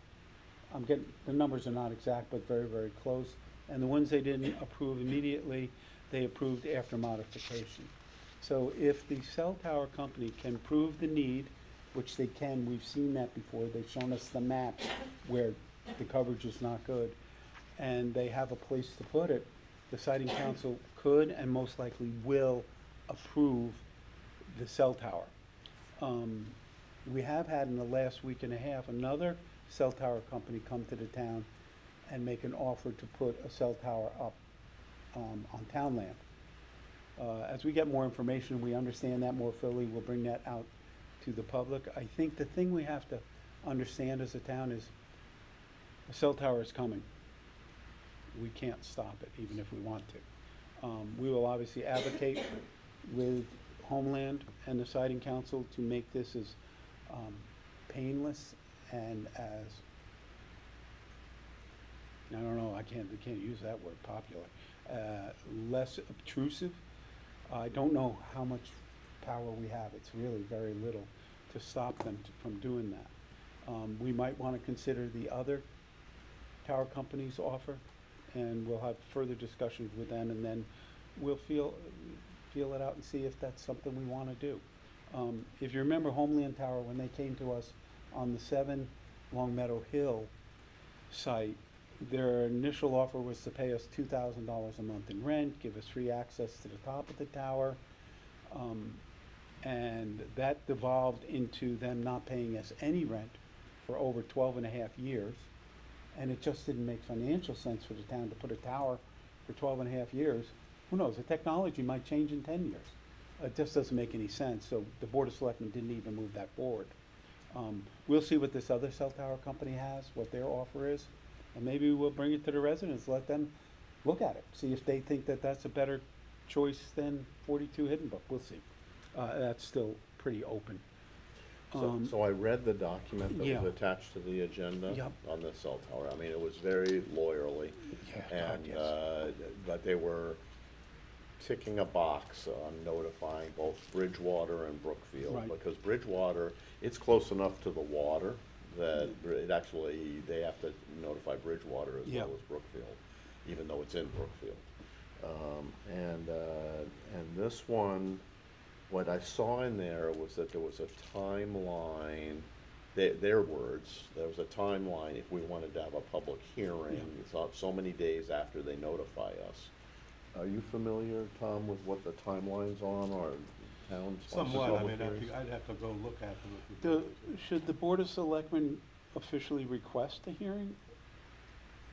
The numbers are not exact, but very, very close. And the ones they didn't approve immediately, they approved after modification. So if the cell tower company can prove the need, which they can, we've seen that before, they've shown us the maps where the coverage is not good, and they have a place to put it, the siting council could and most likely will approve the cell tower. We have had in the last week and a half another cell tower company come to the town and make an offer to put a cell tower up on town land. As we get more information, we understand that more fully, we'll bring that out to the public. I think the thing we have to understand as a town is a cell tower is coming. We can't stop it, even if we want to. We will obviously advocate with Homeland and the siting council to make this as painless and as, I don't know, we can't use that word, popular, less obtrusive. I don't know how much power we have. It's really very little to stop them from doing that. We might want to consider the other tower companies' offer, and we'll have further discussions with them, and then we'll feel it out and see if that's something we want to do. If you remember Homeland Tower, when they came to us on the 7 Long Meadow Hill site, their initial offer was to pay us $2,000 a month in rent, give us free access to the top of the tower, and that devolved into them not paying us any rent for over 12 and a half years. And it just didn't make financial sense for the town to put a tower for 12 and a half years. Who knows, the technology might change in 10 years. It just doesn't make any sense, so the Board of Selectmen didn't even move that forward. We'll see what this other cell tower company has, what their offer is, and maybe we'll bring it to the residents, let them look at it, see if they think that that's a better choice than 42 Hidden Brook. We'll see. That's still pretty open. So I read the document that yeah. was attached to the agenda Yep. on the cell tower. I mean, it was very lawyerly. Yeah, And, God, yes. but they were ticking a box on notifying both Bridgewater and Brookfield. Right. Because Bridgewater, it's close enough to the water that it actually, they have to notify Bridgewater as Yeah. well as Brookfield, even though it's in Brookfield. And this one, what I saw in there was that there was a timeline, their words, there was a timeline if we wanted to have a public hearing, so many days after they notify us. Are you familiar, Tom, with what the timeline's on, or towns? Somewhat, I mean, I'd have to go look at them. Should the Board of Selectmen officially request a hearing?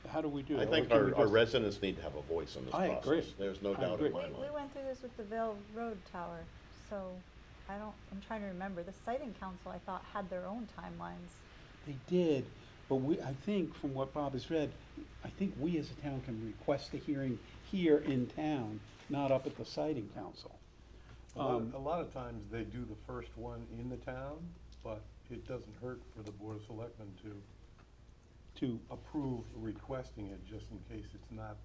How do we do I that? think Or can we our just- residents need to have a voice in this I process. agree. There's no I doubt in agree. my We mind. went through this with the Vale Road Tower, so I'm trying to remember. The siting council, I thought, had their own timelines. They did, but I think from what Bob has read, I think we as a town can request a hearing here in town, not up at the siting council. A lot of times they do the first one in the town, but it doesn't hurt for the Board of Selectmen to approve requesting it, just in case it's not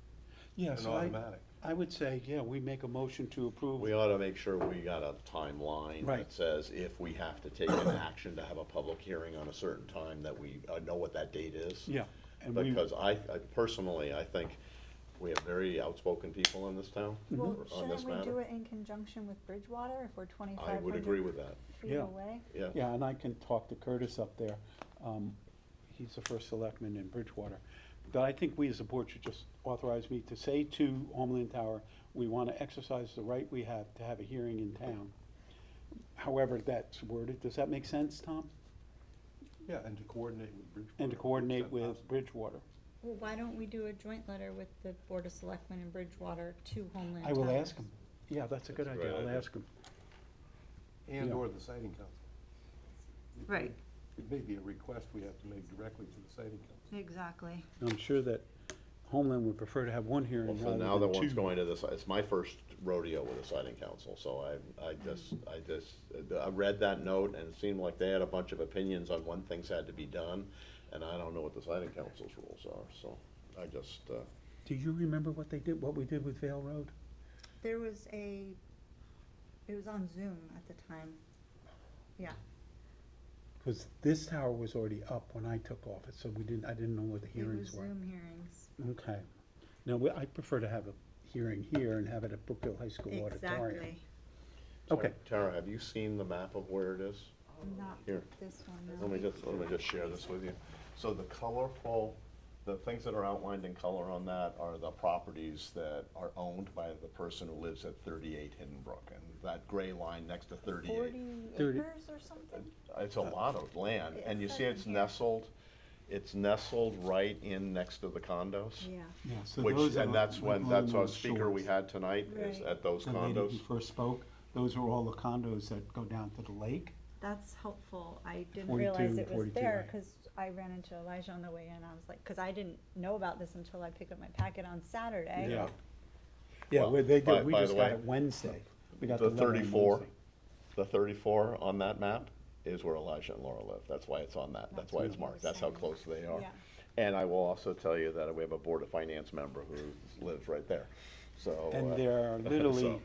Yeah, an so automatic. I would say, yeah, we make a motion to approve. We ought to make sure we got a timeline Right. that says if we have to take an action to have a public hearing on a certain time, that we know what that date is. Yeah. And Because I personally, I think we have very outspoken people in this town Well, on this shouldn't we matter. do it in conjunction with Bridgewater if we're 2,500 I would agree with that. feet Yeah. away? Yeah. Yeah, and I can talk to Curtis up there. He's the first selectman in Bridgewater. But I think we as a board should just authorize me to say to Homeland Tower, we want to exercise the right we have to have a hearing in town. However that's worded. Does that make sense, Tom? Yeah, and to coordinate with Bridgewater. And to coordinate Is that with possible? Bridgewater. Well, why don't we do a joint letter with the Board of Selectmen and Bridgewater to Homeland I will Towers? ask him. Yeah, that's a good That's a idea. great I'll idea. ask him. And Yeah. or the siting council. Right. It may be a request we have to make directly to the siting council. Exactly. I'm sure that Homeland would prefer to have one hearing Well, so rather now that than one's two. going to this, it's my first rodeo with the siding council, so I read that note and it seemed like they had a bunch of opinions on when things had to be done, and I don't know what the siding council's rules are, so I just, Do you remember what they did, what we did with Vale Road? There was it was on Zoom at the time. Yeah. Because this tower was already up when I took office, so I didn't know what the It hearings was were. Zoom hearings. Okay. Now, I prefer to have a hearing here and have it at Brookfield High School auditorium. Exactly. Okay. Tara, have you seen the map of where it is? Not Here. this one, no. Let me just share this with you. So the things that are outlined in color on that are the properties that are owned by the person who lives at 38 Hidden Brook. And that gray line next to 38. 40 30. acres or something? It's a lot of land, and you It see says it's in here. nestled right in next to the condos. Yeah. Yeah, so Which, those and are that's like when, that's along our the speaker we shores. had tonight is Right. at those The lady who condos. first spoke, those are all the condos that go down to the lake. That's helpful. I didn't 42, realize it was 42, there right. because I ran into Elijah on the way in. I was like, because I didn't know about this until I picked up my packet on Saturday. Yeah. Yeah, Well, we by just the got way, it Wednesday. We got The letter on 34, Wednesday. the 34 on that map is where Elijah and Laura live. That's why it's on that. That's why it's marked. That's how close they are. Yeah. And I will also tell you that we have a Board of Finance member who lives right there. So. And there are literally, so-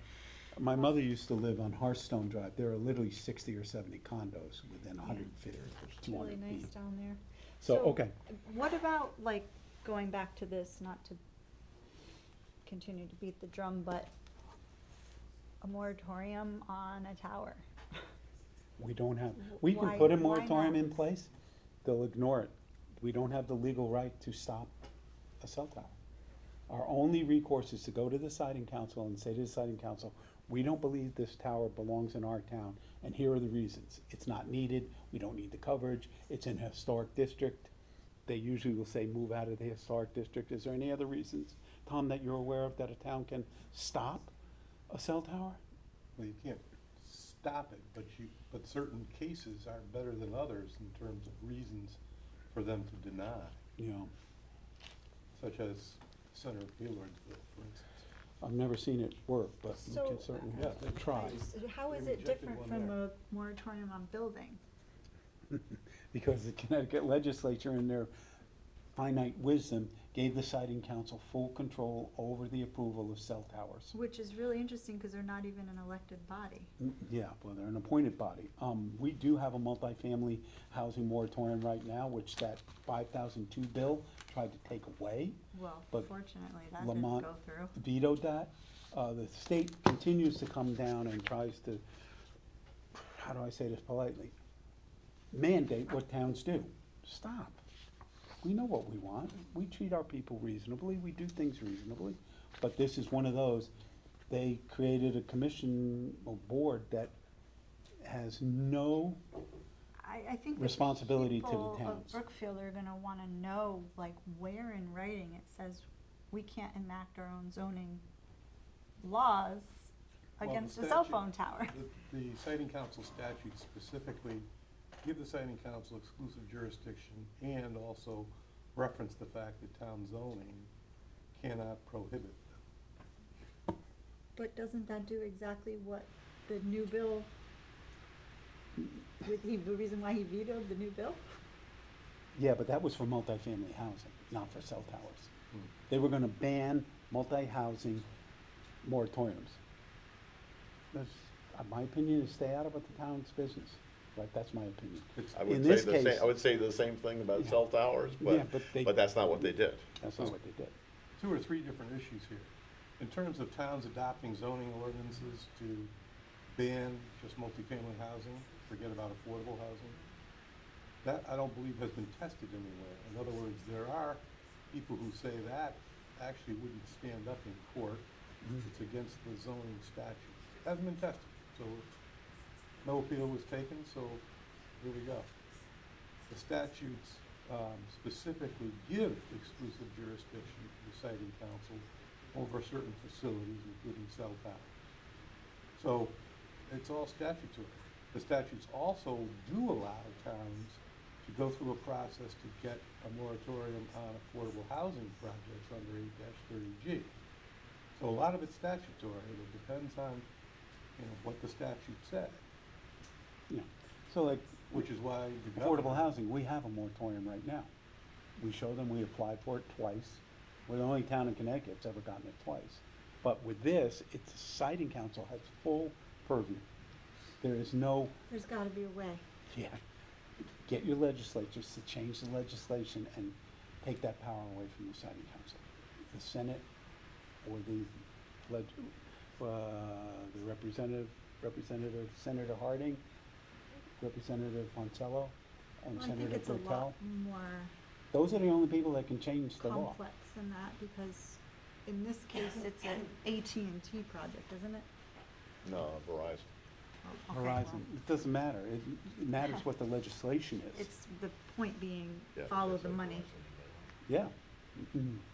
my mother used to live on Hearthstone Drive. There are literally 60 or 70 condos within 150 or It's 200 really nice feet. down there. So, okay. What about, like, going back to this, not to continue to beat the drum, but a moratorium on a tower? We don't have, we can Why- put a why moratorium not? in place. They'll ignore it. We don't have the legal right to stop a cell tower. Our only recourse is to go to the siding council and say to the siding council, we don't believe this tower belongs in our town, and here are the reasons. It's not needed, we don't need the coverage, it's in a historic district. They usually will say, move out of the historic district. Is there any other reasons, Tom, that you're aware of that a town can stop a cell tower? Well, you can't stop it, but certain cases are better than others in terms of reasons for them to deny, You know, such as Senator Gaylordville, for instance. I've never seen it work, but we So, can certainly Yeah, they try. How is They it rejected different one from there. a moratorium on building? Because the Connecticut legislature in their finite wisdom gave the siding council full control over the approval of cell towers. Which is really interesting because they're not even an elected body. Yeah, well, they're an appointed body. We do have a multifamily housing moratorium right now, which that 5002 bill tried to take away. Well, But fortunately, that Lamont didn't go through. vetoed that. The state continues to come down and tries to, how do I say this politely? Mandate what towns do. Stop. We know what we want. We treat our people reasonably. We do things reasonably. But this is one of those. They created a commission or board that has no I think the responsibility to the people of towns. Brookfield are gonna wanna know, like, where in writing it says we can't enact our own zoning laws Well, against the a cell statute- phone tower. The siting council statutes specifically give the siting council exclusive jurisdiction and also reference the fact that town zoning cannot prohibit them. But doesn't that do exactly what the new bill, the reason why he vetoed the new bill? Yeah, but that was for multifamily housing, not for cell towers. They were gonna ban multi-housing moratoriums. That's, my opinion is stay out of the town's business, right? That's my opinion. I In would this say case, I would say the same thing about Yeah. cell towers, Yeah, but they- but that's not what they did. that's not what they did. Two or three different issues here. In terms of towns adopting zoning ordinances to ban just multifamily housing, forget about affordable housing, that I don't believe has been tested anywhere. In other words, there are people who say that actually wouldn't stand up in court. It's against the zoning statute. Hasn't been tested, so no appeal was taken, so here we go. The statutes specifically give exclusive jurisdiction to the siting council over certain facilities, including cell towers. So it's all statutory. The statutes also do allow towns to go through a process to get a moratorium on affordable housing projects under 8-30G. So a lot of it's statutory, and it depends on, what the statute said. So like, which is why the affordable housing, we have a moratorium right now. We show them, we applied for it twice. We're the only town in Connecticut that's ever gotten it twice. But with this, it's siting council has full purview. There is no, There's gotta be a way. get your legislatures to change the legislation and take that power away from the siting council. The Senate or the Senator Harding, Representative Foncello, and Well, I think Senator it's a Bertel. lot more Those are the only people that can change the law. complex than that, because in this case, it's an AT&T project, isn't it? No, Verizon. Oh, okay, Verizon, well, it doesn't matter. It matters what the legislation is. It's the point being, Yeah, follow that's the like money. Yeah,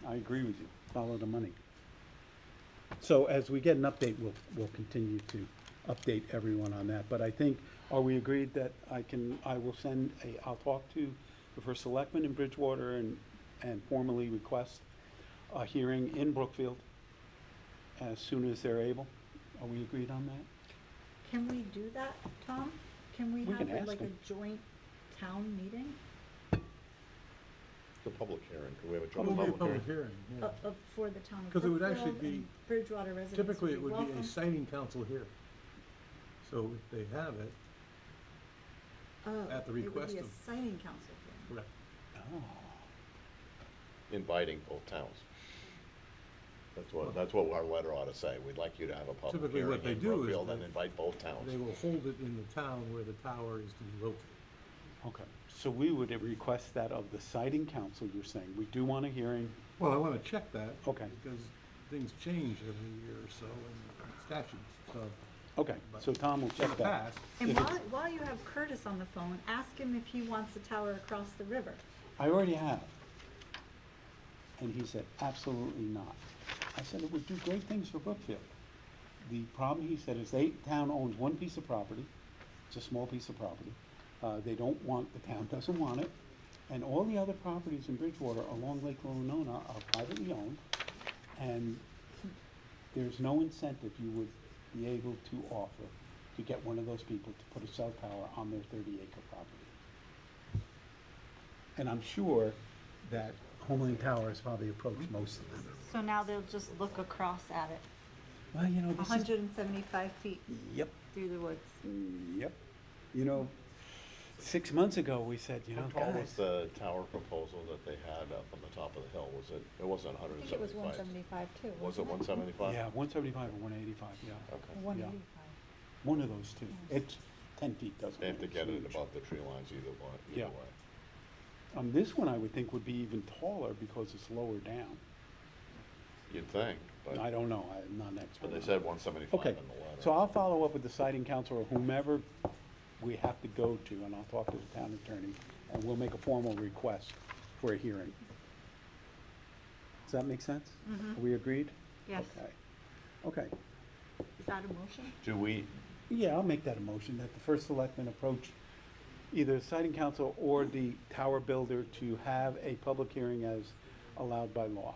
I agree with you. Follow the money. So as we get an update, we'll continue to update everyone on that. But I think, are we agreed that I will send I'll talk to the first selectman in Bridgewater and formally request a hearing in Brookfield as soon as they're able? Are we agreed on that? Can we do that, Tom? Can we We have can ask like them. a joint town meeting The public hearing, could we have a It joint would be a public public hearing? hearing, yeah. for the town of Because it would actually Brookfield, be, and Bridgewater residents typically it would be welcome? a siting council here. So if they have it, Oh, at the it would request be a of- siting council hearing. correct. Oh. Inviting both towns. That's what our letter ought to say. We'd like you to have a public Typically hearing what they in do is Brookfield and that invite both towns. They will hold it in the town where the tower is to be located. Okay, so we would request that of the siting council, you're saying. We do want a hearing. Well, I want to check that. Okay. Because things change every year or so in statutes, so. Okay, so Tom will In check the that. past, And If it's- while you have Curtis on the phone, ask him if he wants the tower across the river. I already have. And he said, absolutely not. I said, it would do great things for Brookfield. The problem, he said, is town owns one piece of property. It's a small piece of property. They don't want, the town doesn't want it. And all the other properties in Bridgewater along Lake Winona are privately owned. And there's no incentive you would be able to offer to get one of those people to put a cell tower on their 30-acre property. And I'm sure that Homeland Tower has probably approached most of them. So now they'll just look across at it, Well, this is, 175 feet yep, through the woods. yep. 6 months ago, we said, How tall was guys, the tower proposal that they had up on the top of the hill? It wasn't I think it was 175? 175 too, Was it wasn't 175? yeah, 175 or 185, yeah. Okay. 185. One of those two. It's 10 feet, doesn't They it? have to It's get it huge. above the tree lines either Yeah. way. This one I would think would be even taller because it's lower down. You'd think, I but, don't know, I'm not an expert. but they on said it. 175 Okay, in the letter. so I'll follow up with the siting council or whomever we have to go to, and I'll talk to the town attorney, and we'll make a formal request for a hearing. Does that make sense? Mhm. Are we agreed? Yes. Okay. Is that a motion? Do we, Yeah, I'll make that a motion, that the first selectman approach either the siting council or the tower builder to have a public hearing as allowed by law.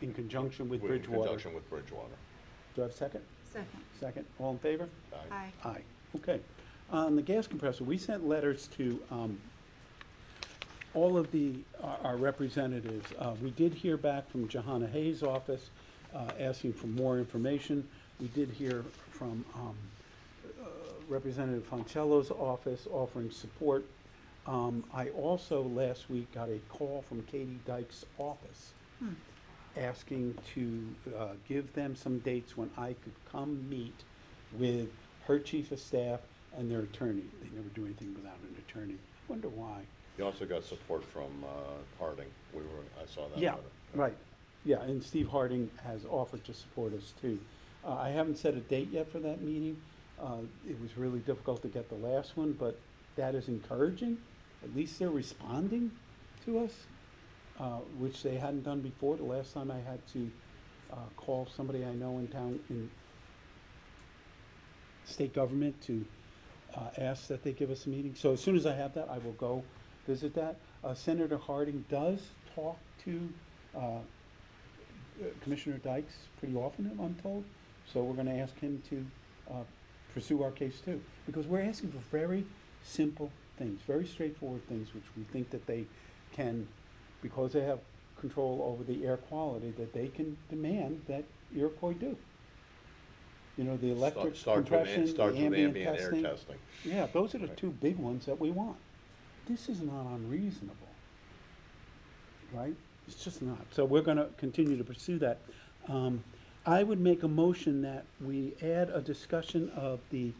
In conjunction with in Bridgewater. conjunction with Bridgewater? Do I have a second? Second. Second, all in favor? Aye. Aye, okay. On the gas compressor, we sent letters to all of our representatives. We did hear back from Johanna Hayes' office asking for more information. We did hear from Representative Foncello's office offering support. I also last week got a call from Katie Dyke's office asking to give them some dates when I could come meet with her chief of staff and their attorney. They never do anything without an attorney. Wonder why. You also got support from Harding. I saw that. Yeah, letter. right. Yeah, and Steve Harding has offered to support us too. I haven't set a date yet for that meeting. It was really difficult to get the last one, but that is encouraging. At least they're responding to us, which they hadn't done before. The last time I had to call somebody I know in town, in state government to asked that they give us a meeting. So as soon as I have that, I will go visit that. Senator Harding does talk to Commissioner Dykes pretty often, I'm told. So we're gonna ask him to pursue our case too. Because we're asking for very simple things, very straightforward things, which we think that they can, because they have control over the air quality, that they can demand that Iroquois do. You know, the electric compression, the ambient testing. air testing. Yeah, those are the two big ones that we want. This is not unreasonable, right? It's just not. So we're gonna continue to pursue that. I would make a motion that we add a discussion of the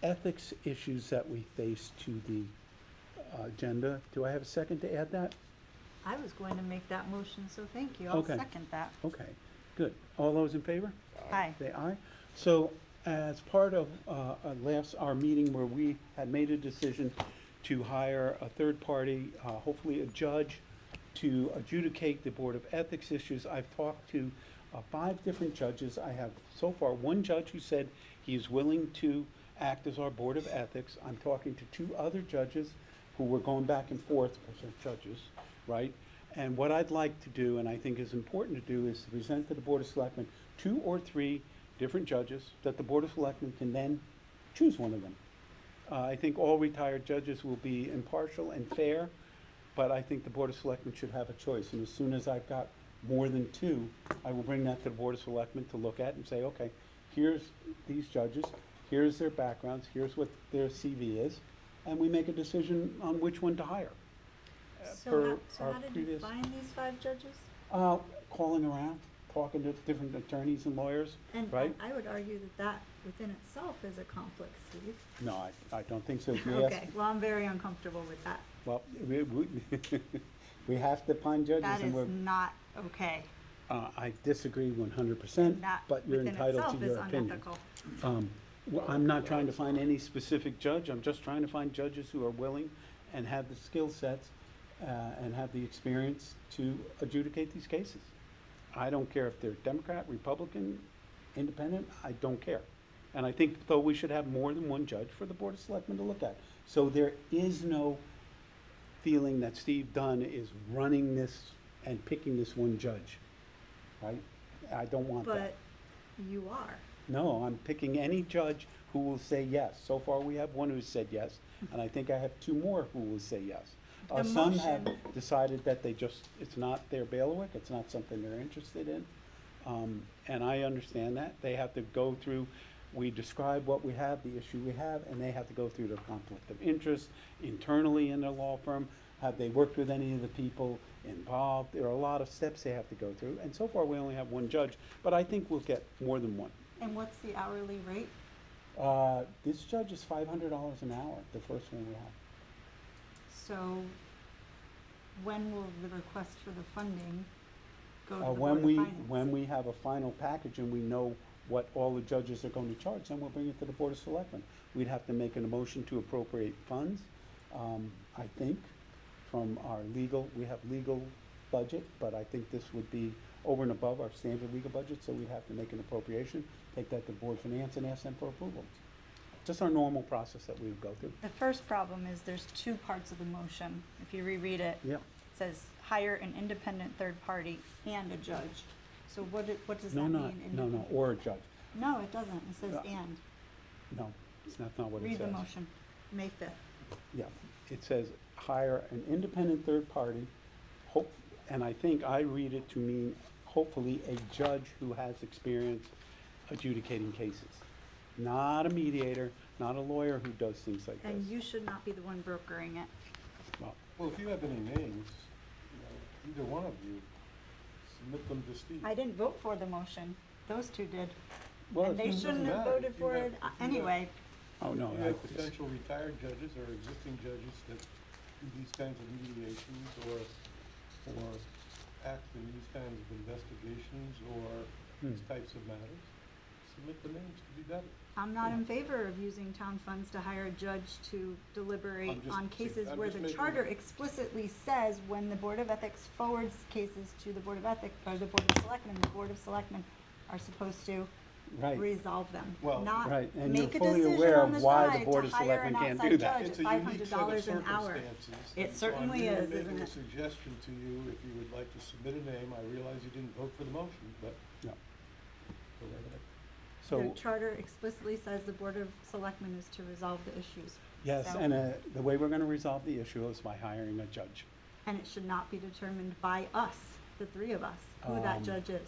ethics issues that we face to the agenda. Do I have a second to add that? I was going to make that motion, so thank you. I'll Okay. second that. Okay, good. All those in favor? Aye. Say aye. So as part of our meeting where we had made a decision to hire a third party, hopefully a judge, to adjudicate the Board of Ethics issues, I've talked to 5 different judges. I have so far one judge who said he is willing to act as our Board of Ethics. I'm talking to 2 other judges who were going back and forth, because they're judges, right? And what I'd like to do, and I think is important to do, is to present to the Board of Selectmen 2 or 3 different judges that the Board of Selectmen can then choose one of them. I think all retired judges will be impartial and fair, but I think the Board of Selectmen should have a choice. And as soon as I've got more than 2, I will bring that to the Board of Selectmen to look at and say, okay, here's these judges, here's their backgrounds, here's what their CV is, and we make a decision on which one to hire. So how did you find these 5 judges? Calling around, talking to different attorneys and lawyers, And right? I would argue that within itself is a conflict, Steve. No, I don't think so. Okay, well, I'm very uncomfortable with that. Well, we have to find judges, That and is we're, not okay. I disagree 100%, That but you're within entitled itself to is your opinion. unethical. Well, I'm not trying to find any specific judge, I'm just trying to find judges who are willing and have the skill sets and have the experience to adjudicate these cases. I don't care if they're Democrat, Republican, Independent, I don't care. And I think, though, we should have more than one judge for the Board of Selectmen to look at. So there is no feeling that Steve Dunn is running this and picking this one judge, right? I don't want that. But you are. No, I'm picking any judge who will say yes. So far, we have one who said yes, and I think I have 2 more who will say yes. The Some have motion- decided that it's not their bailiwick, it's not something they're interested in. And I understand that. They have to go through, we describe what we have, the issue we have, and they have to go through the conflict of interest internally in their law firm. Have they worked with any of the people involved? There are a lot of steps they have to go through, and so far we only have one judge, but I think we'll get more than one. And what's the hourly rate? This judge is $500 an hour, the first one we have. So when will the request for the funding go to the Board When of we, Finance? when we have a final package and we know what all the judges are going to charge, then we'll bring it to the Board of Selectmen. We'd have to make a motion to appropriate funds, I think, from our legal, we have legal budget, but I think this would be over and above our standard legal budget, so we'd have to make an appropriation, take that to Board of Finance and ask them for approval. Just our normal process that we would go through. The first problem is there's 2 parts of the motion. If you reread it, Yeah. it says hire an independent third party and a judge. So what does that mean? No, or a judge. No, it doesn't. It says Yeah. and. No, that's not what it Read says. the motion, May 5th. Yeah, it says hire an independent third party, and I think I read it to mean hopefully a judge who has experience adjudicating cases. Not a mediator, not a lawyer who does things like this. And you should not be the one brokering it. Well, if you have any names, either one of you, submit them to Steve. I didn't vote for the motion. Those 2 did. Well, And they it shouldn't have matter. voted If you for have- it if you have- anyway. Oh, no. You have potential retired judges or existing judges that do these kinds of mediations or act in these kinds of investigations or these types of matters. Submit the names to be vetted. I'm not in favor of using town funds to hire a judge to deliberate I'm just- on cases I'm where just the making- charter explicitly says when the Board of Ethics forwards cases to the Board of Ethics, or the Board of Selectmen are supposed to Right. resolve them. Well, Not right, and make you're a fully decision aware on of the why the side Board to of hire an Selectmen can't outside do that. judge It's at a unique set of $500 an hour. circumstances, It and so certainly is, I'm isn't really making a it? suggestion to you, if you would like to submit a name. I realize you didn't vote for the motion, but. No. The So, charter explicitly says the Board of Selectmen is to resolve the issues. yes, So- and the way we're gonna resolve the issue is by hiring a judge. And it should not be determined by us, the three of us, who that judge is.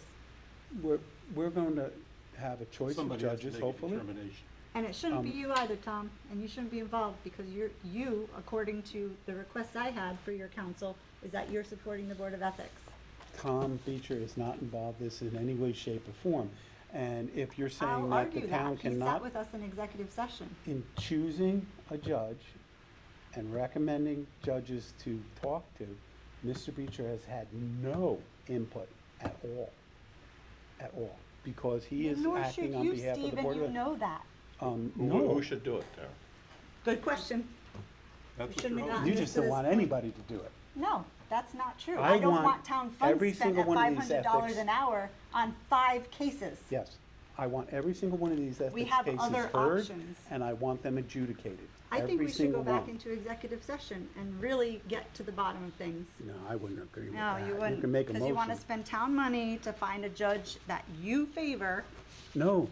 We're going to have a choice of Somebody has to judges, make a hopefully. determination. And it shouldn't be you either, Tom, and you shouldn't be involved, because you, according to the request I had for your counsel, is that you're supporting the Board of Ethics. Tom Beecher is not involved in this in any way, shape, or form. And if you're saying I'll that the argue town that. He sat cannot, with us in executive session. in choosing a judge and recommending judges to talk to, Mr. Beecher has had no input at all, because he is Nor acting should on you, behalf of Steve, the Board and of. you know that. No. Who should do it, Tara? Good question. That's We what shouldn't you're have hoping. gotten You this just to don't this want point. anybody to do it. No, that's not true. I I don't want want town every funds spent single at one of these $500 ethics- an hour on 5 cases. Yes, I want every single one of these ethics have cases other heard, options. and I want them adjudicated. I think Every we should go single back one. into executive session and really get to the bottom of things. No, I wouldn't agree with No, that. you wouldn't. can make a Because you want to motion. spend town money to find a judge that you favor No,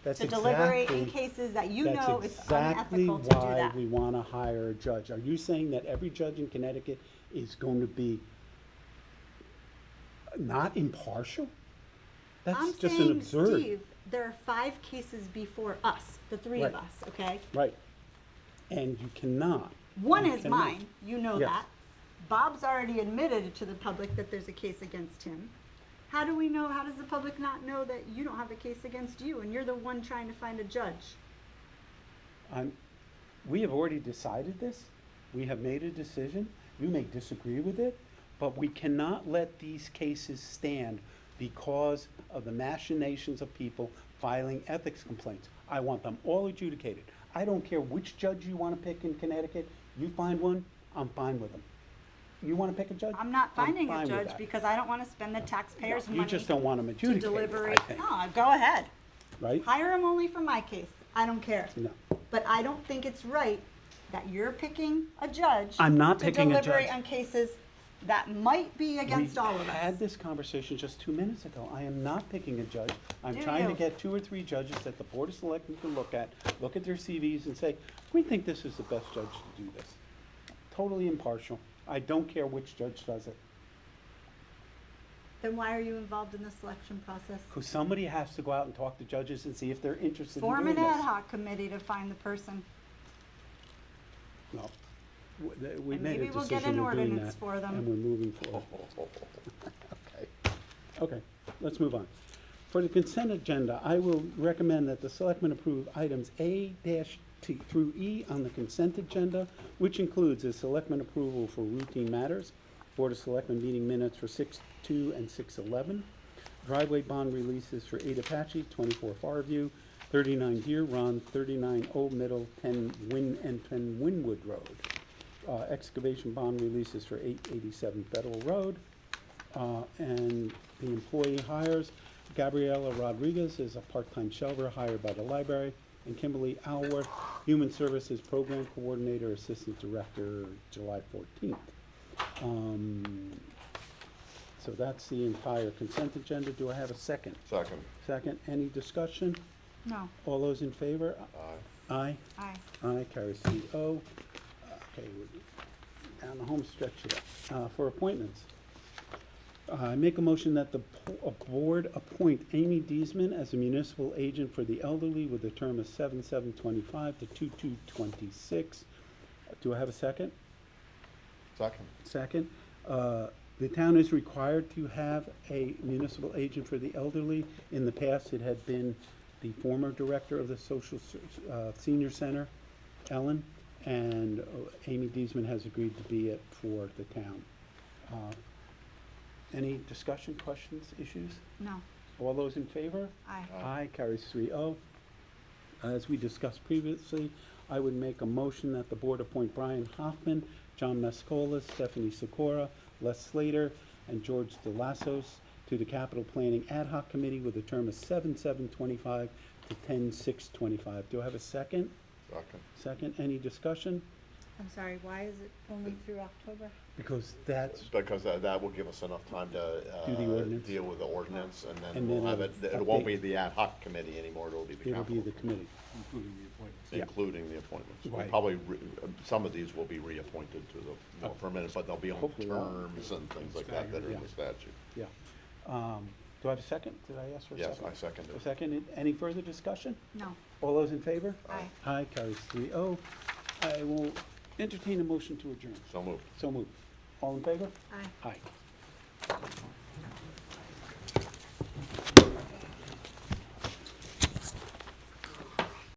that's to deliberate in exactly, cases that you that's know is exactly unethical to do why that. we want to hire a judge. Are you saying that every judge in Connecticut is going to be not impartial? That's I'm just an saying, absurd. Steve, there are 5 cases before us, the 3 of Right. us, okay? Right. And you cannot. One you is cannot. mine, you know Yes. that. Bob's already admitted to the public that there's a case against him. How do we know, how does the public not know that you don't have a case against you and you're the one trying to find a judge? We have already decided this. We have made a decision. You may disagree with it, but we cannot let these cases stand because of the machinations of people filing ethics complaints. I want them all adjudicated. I don't care which judge you want to pick in Connecticut. You find one, I'm fine with them. You want to pick a judge? I'm not finding fine a with judge that. because I don't want to spend the taxpayers' You money just don't want them to adjudicated, deliberate. I think, No, go ahead. right? Hire him only for my case. I don't care. No. But I don't think it's right that you're picking a judge I'm not picking a to deliberate judge. on cases that might be against all of We us. had this conversation just 2 minutes ago. I am not picking a judge. I'm Do trying to you? get 2 or 3 judges that the Board of Selectmen can look at their CVs and say, we think this is the best judge to do this. Totally impartial. I don't care which judge does it. Then why are you involved in the selection process? Because somebody has to go out and talk to judges and see if they're interested in Form doing an ad this. hoc committee to find the person. No. We And made maybe a we'll get decision, an we're doing ordinance that, for them. and we're moving forward. Okay, let's move on. For the consent agenda, I will recommend that the selectmen approve items A-T through E on the consent agenda, which includes a selectmen approval for routine matters, Board of Selectmen meeting minutes for 6/2 and 6/11, driveway bond releases for 8 Apache, 24 Farview, 39 Deer Run, 39 Old Middle, 10 Winwood Road, excavation bond releases for 887 Federal Road, and the employee hires Gabriela Rodriguez is a part-time shelver hired by the library, and Kimberly Alworth, Human Services Program Coordinator, Assistant Director, July 14th. So that's the entire consent agenda. Do I have a second? Second. Second. Any discussion? No. All those in favor? Aye. Aye. Aye, carries 3-0. Okay, we're down the home stretch here. For appointments, I make a motion that the board appoint Amy Deesman as a municipal agent for the elderly with a term of 7/7/25 to 2/2/26. Do I have a second? Second. Second. The town is required to have a municipal agent for the elderly. In the past, it had been the former director of the Senior Center, Ellen, and Amy Deesman has agreed to be it for the town. Any discussion, questions, issues? No. All those in favor? Aye. Aye, carries 3-0. As we discussed previously, I would make a motion that the board appoint Brian Hoffman, John Mascola, Stephanie Sikora, Les Slater, and George DeLassos to to the Capital Planning Ad Hoc Committee with a term of 7/7/25 to 10/6/25. Do I have a second? Second. Second, any discussion? I'm sorry, why is it only through October? Because that's, Because that will give us enough time to Do the ordinance. deal with the ordinance, and then And we'll then have it, it'll it won't update. be the ad hoc committee anymore, it'll be the it'll be capital, the committee. Including the appointments. Yeah. including the appointments. We'll Right. probably, some of these will be reappointed to the more permanent, but they'll be on Hopefully not. terms and things like that that are in the statute. Yeah. Do I have a second? Did I ask for a Yes, second? I second it. A second. Any further discussion? No. All those in favor? Aye. Aye, carries 3-0. I will entertain a motion to adjourn. So moved. So moved. All in favor? Aye. Aye.